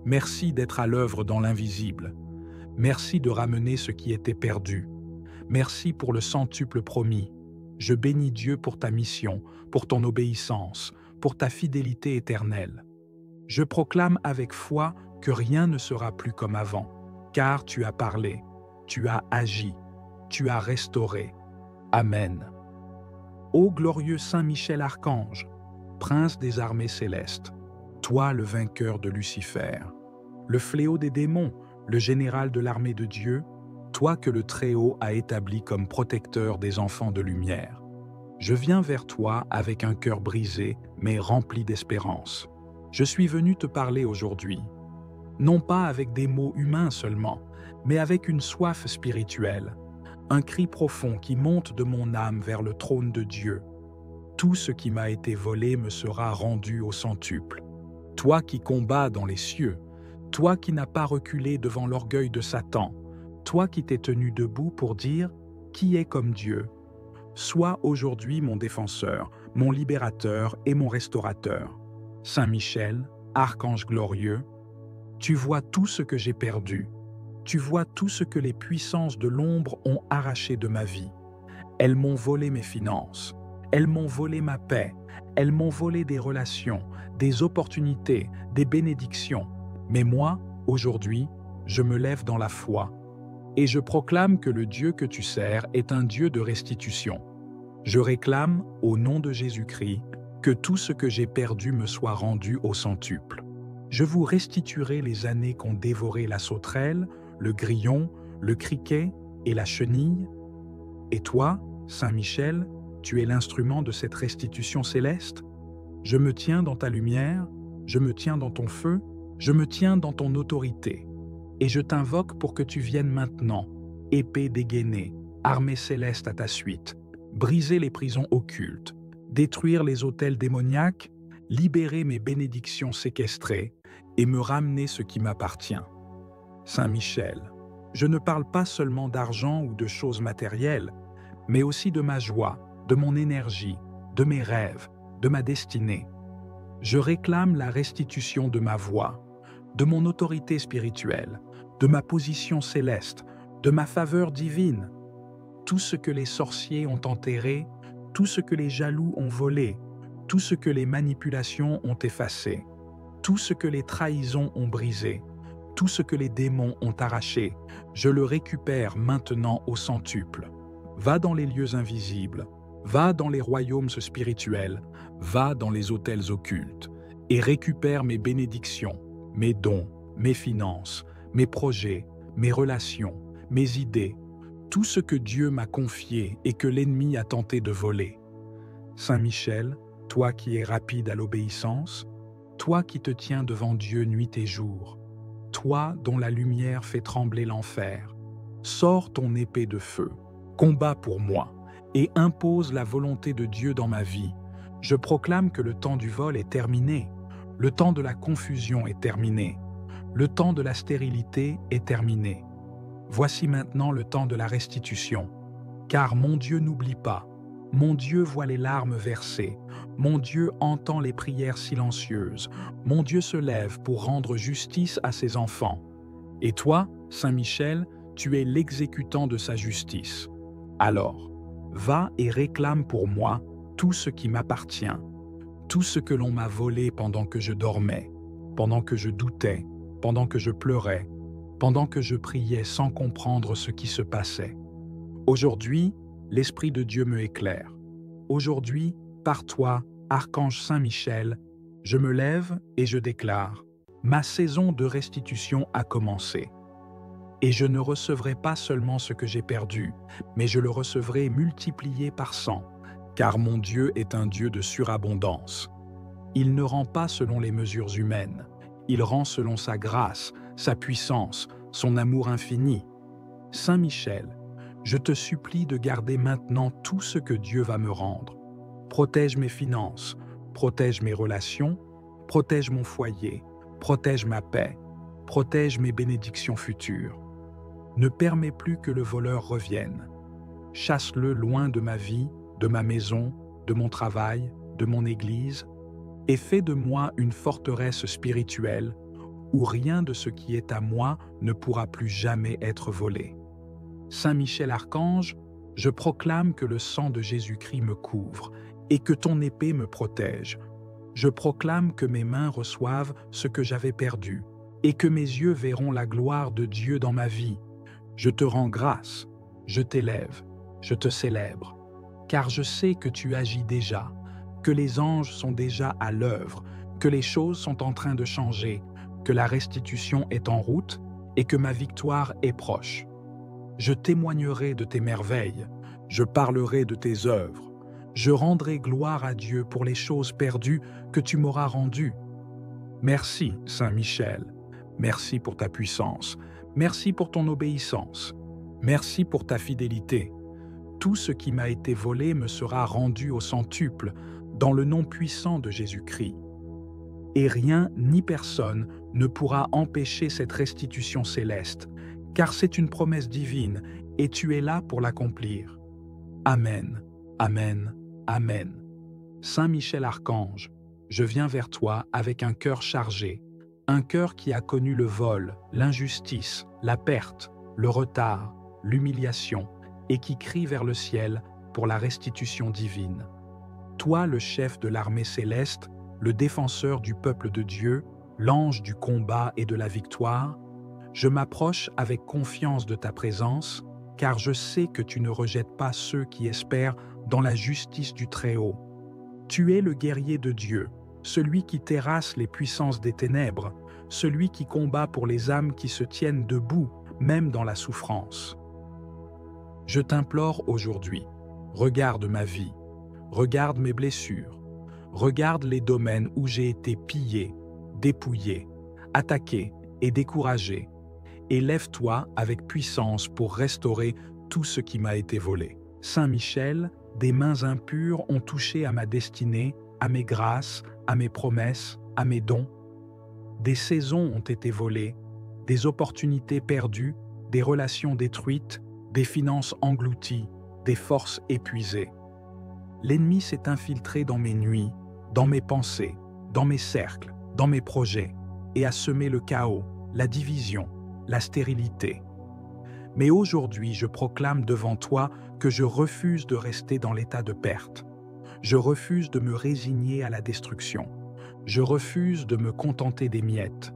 Merci d'être à l'œuvre dans l'invisible. Merci de ramener ce qui était perdu. Merci pour le centuple promis. Je bénis Dieu pour ta mission, pour ton obéissance, pour ta fidélité éternelle. Je proclame avec foi que rien ne sera plus comme avant, car tu as parlé, tu as agi, tu as restauré. Amen. Ô glorieux Saint Michel Archange, prince des armées célestes, toi le vainqueur de Lucifer, le fléau des démons, le général de l'armée de Dieu, toi que le Très-Haut a établi comme protecteur des enfants de lumière. Je viens vers toi avec un cœur brisé, mais rempli d'espérance. Je suis venu te parler aujourd'hui, non pas avec des mots humains seulement, mais avec une soif spirituelle, un cri profond qui monte de mon âme vers le trône de Dieu. Tout ce qui m'a été volé me sera rendu au centuple. Toi qui combats dans les cieux, toi qui n'as pas reculé devant l'orgueil de Satan, toi qui t'es tenu debout pour dire « Qui est comme Dieu ?» Sois aujourd'hui mon défenseur, mon libérateur et mon restaurateur. Saint Michel, archange glorieux, tu vois tout ce que j'ai perdu. Tu vois tout ce que les puissances de l'ombre ont arraché de ma vie. Elles m'ont volé mes finances. Elles m'ont volé ma paix. Elles m'ont volé des relations, des opportunités, des bénédictions. Mais moi, aujourd'hui, je me lève dans la foi. Et je proclame que le Dieu que tu sers est un Dieu de restitution. Je réclame, au nom de Jésus-Christ, que tout ce que j'ai perdu me soit rendu au centuple. Je vous restituerai les années qu'ont dévoré la sauterelle, le grillon, le criquet et la chenille. Et toi, Saint Michel, tu es l'instrument de cette restitution céleste. Je me tiens dans ta lumière, je me tiens dans ton feu, je me tiens dans ton autorité. Et je t'invoque pour que tu viennes maintenant, épée dégainée, armée céleste à ta suite, briser les prisons occultes, détruire les autels démoniaques, libérer mes bénédictions séquestrées et me ramener ce qui m'appartient. Saint Michel, je ne parle pas seulement d'argent ou de choses matérielles, mais aussi de ma joie, de mon énergie, de mes rêves, de ma destinée. Je réclame la restitution de ma voix, de mon autorité spirituelle, de ma position céleste, de ma faveur divine. Tout ce que les sorciers ont enterré, tout ce que les jaloux ont volé, tout ce que les manipulations ont effacé, tout ce que les trahisons ont brisé, tout ce que les démons ont arraché, je le récupère maintenant au centuple. Va dans les lieux invisibles, va dans les royaumes spirituels, va dans les autels occultes, et récupère mes bénédictions, mes dons, mes finances, mes projets, mes relations, mes idées, tout ce que Dieu m'a confié et que l'ennemi a tenté de voler. Saint Michel, toi qui es rapide à l'obéissance, toi qui te tiens devant Dieu nuit et jour, toi dont la lumière fait trembler l'enfer, sors ton épée de feu, combat pour moi et impose la volonté de Dieu dans ma vie. Je proclame que le temps du vol est terminé, le temps de la confusion est terminé, le temps de la stérilité est terminé. Voici maintenant le temps de la restitution, car mon Dieu n'oublie pas, mon Dieu voit les larmes versées, mon Dieu entend les prières silencieuses, mon Dieu se lève pour rendre justice à ses enfants. Et toi, Saint Michel, tu es l'exécutant de sa justice. Alors, va et réclame pour moi tout ce qui m'appartient, tout ce que l'on m'a volé pendant que je dormais, pendant que je doutais, pendant que je pleurais, pendant que je priais sans comprendre ce qui se passait. Aujourd'hui, l'Esprit de Dieu me éclaire. Aujourd'hui, par toi, Archange Saint Michel, je me lève et je déclare, ma saison de restitution a commencé. Et je ne recevrai pas seulement ce que j'ai perdu, mais je le recevrai multiplié par 100, car mon Dieu est un Dieu de surabondance. Il ne rend pas selon les mesures humaines, il rend selon sa grâce, sa puissance, son amour infini. Saint Michel, je te supplie de garder maintenant tout ce que Dieu va me rendre. Protège mes finances, protège mes relations, protège mon foyer, protège ma paix, protège mes bénédictions futures. Ne permets plus que le voleur revienne. Chasse-le loin de ma vie, de ma maison, de mon travail, de mon église, et fais de moi une forteresse spirituelle où rien de ce qui est à moi ne pourra plus jamais être volé. Saint Michel Archange, je proclame que le sang de Jésus-Christ me couvre et que ton épée me protège. Je proclame que mes mains reçoivent ce que j'avais perdu et que mes yeux verront la gloire de Dieu dans ma vie. Je te rends grâce, je t'élève, je te célèbre, car je sais que tu agis déjà, que les anges sont déjà à l'œuvre, que les choses sont en train de changer, que la restitution est en route et que ma victoire est proche. Je témoignerai de tes merveilles, je parlerai de tes œuvres, je rendrai gloire à Dieu pour les choses perdues que tu m'auras rendues. Merci, Saint Michel, merci pour ta puissance, merci pour ton obéissance, merci pour ta fidélité. Tout ce qui m'a été volé me sera rendu au centuple, dans le nom puissant de Jésus-Christ. Et rien ni personne ne pourra empêcher cette restitution céleste, car c'est une promesse divine et tu es là pour l'accomplir. Amen, Amen, Amen. Saint Michel Archange, je viens vers toi avec un cœur chargé, un cœur qui a connu le vol, l'injustice, la perte, le retard, l'humiliation, et qui crie vers le ciel pour la restitution divine. Toi, le chef de l'armée céleste, le défenseur du peuple de Dieu, l'ange du combat et de la victoire, je m'approche avec confiance de ta présence, car je sais que tu ne rejettes pas ceux qui espèrent dans la justice du Très-Haut. Tu es le guerrier de Dieu, celui qui terrasse les puissances des ténèbres, celui qui combat pour les âmes qui se tiennent debout, même dans la souffrance. Je t'implore aujourd'hui, regarde ma vie, regarde mes blessures, regarde les domaines où j'ai été pillé, dépouillé, attaqué et découragé, et lève-toi avec puissance pour restaurer tout ce qui m'a été volé. Saint Michel, des mains impures ont touché à ma destinée, à mes grâces, à mes promesses, à mes dons. Des saisons ont été volées, des opportunités perdues, des relations détruites, des finances englouties, des forces épuisées. L'ennemi s'est infiltré dans mes nuits, dans mes pensées, dans mes cercles, dans mes projets, et a semé le chaos, la division, la stérilité. Mais aujourd'hui, je proclame devant toi que je refuse de rester dans l'état de perte. Je refuse de me résigner à la destruction. Je refuse de me contenter des miettes.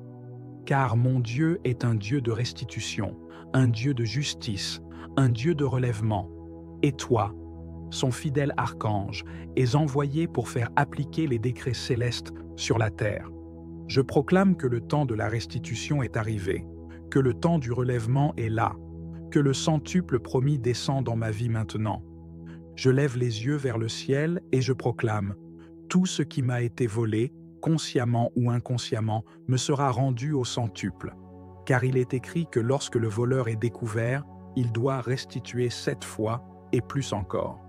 Car mon Dieu est un Dieu de restitution, un Dieu de justice, un Dieu de relèvement. Et toi, son fidèle archange, es envoyé pour faire appliquer les décrets célestes sur la terre. Je proclame que le temps de la restitution est arrivé, que le temps du relèvement est là, que le centuple promis descend dans ma vie maintenant. Je lève les yeux vers le ciel et je proclame: tout ce qui m'a été volé, consciemment ou inconsciemment, me sera rendu au centuple. Car il est écrit que lorsque le voleur est découvert, il doit restituer 7 fois et plus encore.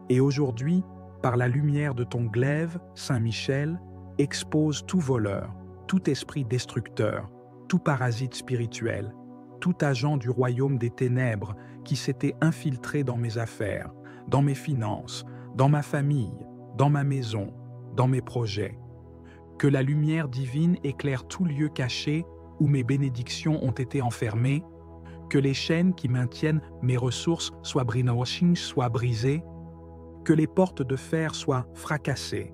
Et aujourd'hui, par la lumière de ton glaive, Saint Michel, expose tout voleur, tout esprit destructeur, tout parasite spirituel, tout agent du royaume des ténèbres qui s'était infiltré dans mes affaires, dans mes finances, dans ma famille, dans ma maison, dans mes projets. Que la lumière divine éclaire tout lieu caché où mes bénédictions ont été enfermées, que les chaînes qui maintiennent mes ressources soient brisées, que les portes de fer soient fracassées,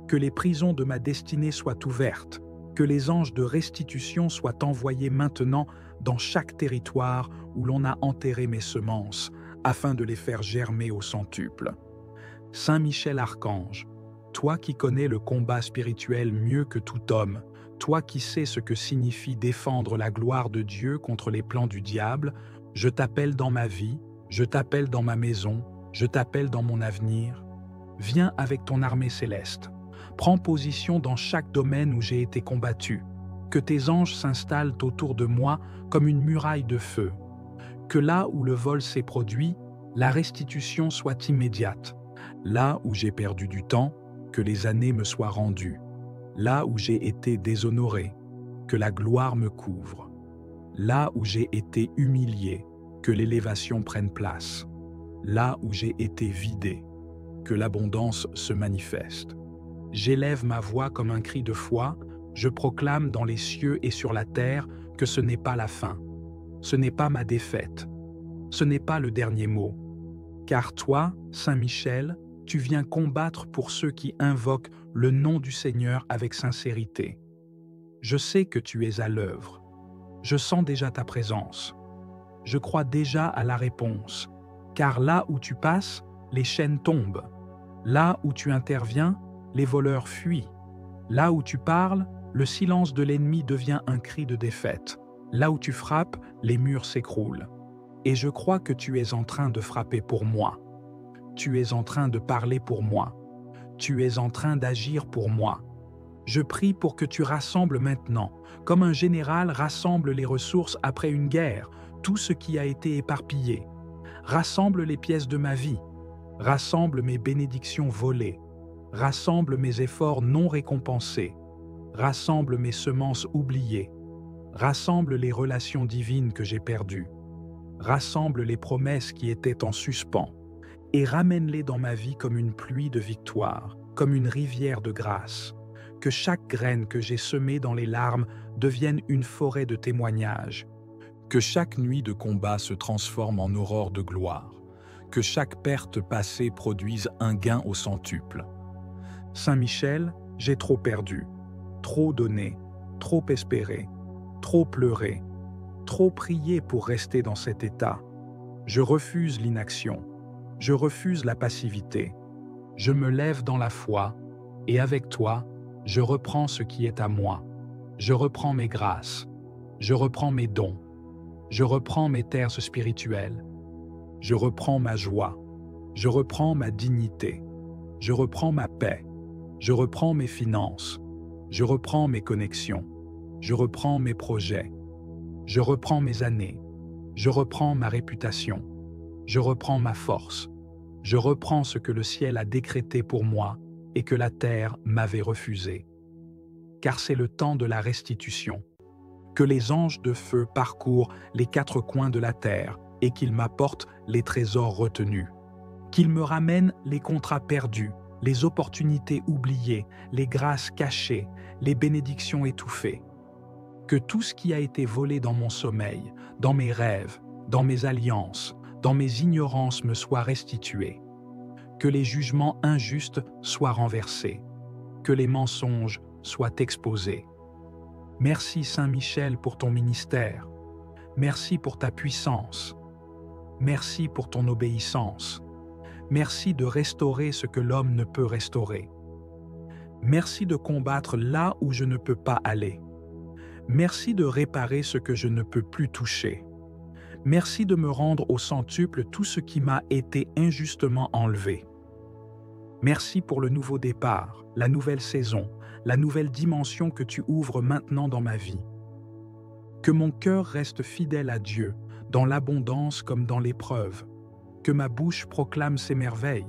que les prisons de ma destinée soient ouvertes, que les anges de restitution soient envoyés maintenant dans chaque territoire où l'on a enterré mes semences, afin de les faire germer au centuple. Saint Michel Archange, toi qui connais le combat spirituel mieux que tout homme, toi qui sais ce que signifie défendre la gloire de Dieu contre les plans du diable, je t'appelle dans ma vie, je t'appelle dans ma maison, je t'appelle dans mon avenir. Viens avec ton armée céleste. Prends position dans chaque domaine où j'ai été combattu. Que tes anges s'installent autour de moi comme une muraille de feu. Que là où le vol s'est produit, la restitution soit immédiate. Là où j'ai perdu du temps, que les années me soient rendues. Là où j'ai été déshonoré, que la gloire me couvre. Là où j'ai été humilié, que l'élévation prenne place. Là où j'ai été vidé, que l'abondance se manifeste. J'élève ma voix comme un cri de foi, je proclame dans les cieux et sur la terre que ce n'est pas la fin. Ce n'est pas ma défaite. Ce n'est pas le dernier mot. Car toi, Saint Michel, tu viens combattre pour ceux qui invoquent le nom du Seigneur avec sincérité. Je sais que tu es à l'œuvre. Je sens déjà ta présence. Je crois déjà à la réponse, car là où tu passes, les chaînes tombent. Là où tu interviens, les voleurs fuient. Là où tu parles, le silence de l'ennemi devient un cri de défaite. Là où tu frappes, les murs s'écroulent. Et je crois que tu es en train de frapper pour moi. Tu es en train de parler pour moi. Tu es en train d'agir pour moi. Je prie pour que tu rassembles maintenant, comme un général rassemble les ressources après une guerre, tout ce qui a été éparpillé. Rassemble les pièces de ma vie. Rassemble mes bénédictions volées. Rassemble mes efforts non récompensés. Rassemble mes semences oubliées. Rassemble les relations divines que j'ai perdues. Rassemble les promesses qui étaient en suspens. Et ramène-les dans ma vie comme une pluie de victoire, comme une rivière de grâce. Que chaque graine que j'ai semée dans les larmes devienne une forêt de témoignages. Que chaque nuit de combat se transforme en aurore de gloire. Que chaque perte passée produise un gain au centuple. Saint Michel, j'ai trop perdu, trop donné, trop espéré, trop pleuré, trop prié pour rester dans cet état. Je refuse l'inaction. Je refuse la passivité. Je me lève dans la foi, et avec toi, je reprends ce qui est à moi. Je reprends mes grâces. Je reprends mes dons. Je reprends mes terres spirituelles. Je reprends ma joie. Je reprends ma dignité. Je reprends ma paix. Je reprends mes finances. Je reprends mes connexions. Je reprends mes projets. Je reprends mes années. Je reprends ma réputation. Je reprends ma force. Je reprends ce que le ciel a décrété pour moi et que la terre m'avait refusé. Car c'est le temps de la restitution. Que les anges de feu parcourent les 4 coins de la terre et qu'ils m'apportent les trésors retenus. Qu'ils me ramènent les contrats perdus, les opportunités oubliées, les grâces cachées, les bénédictions étouffées. Que tout ce qui a été volé dans mon sommeil, dans mes rêves, dans mes alliances, dans mes ignorances me soit restitué. Que les jugements injustes soient renversés. Que les mensonges soient exposés. Merci Saint Michel pour ton ministère. Merci pour ta puissance. Merci pour ton obéissance. Merci de restaurer ce que l'homme ne peut restaurer. Merci de combattre là où je ne peux pas aller. Merci de réparer ce que je ne peux plus toucher. Merci de me rendre au centuple tout ce qui m'a été injustement enlevé. Merci pour le nouveau départ, la nouvelle saison, la nouvelle dimension que tu ouvres maintenant dans ma vie. Que mon cœur reste fidèle à Dieu, dans l'abondance comme dans l'épreuve. Que ma bouche proclame ses merveilles.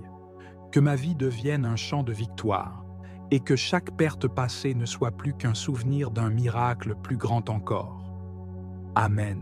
Que ma vie devienne un chant de victoire. Et que chaque perte passée ne soit plus qu'un souvenir d'un miracle plus grand encore. Amen.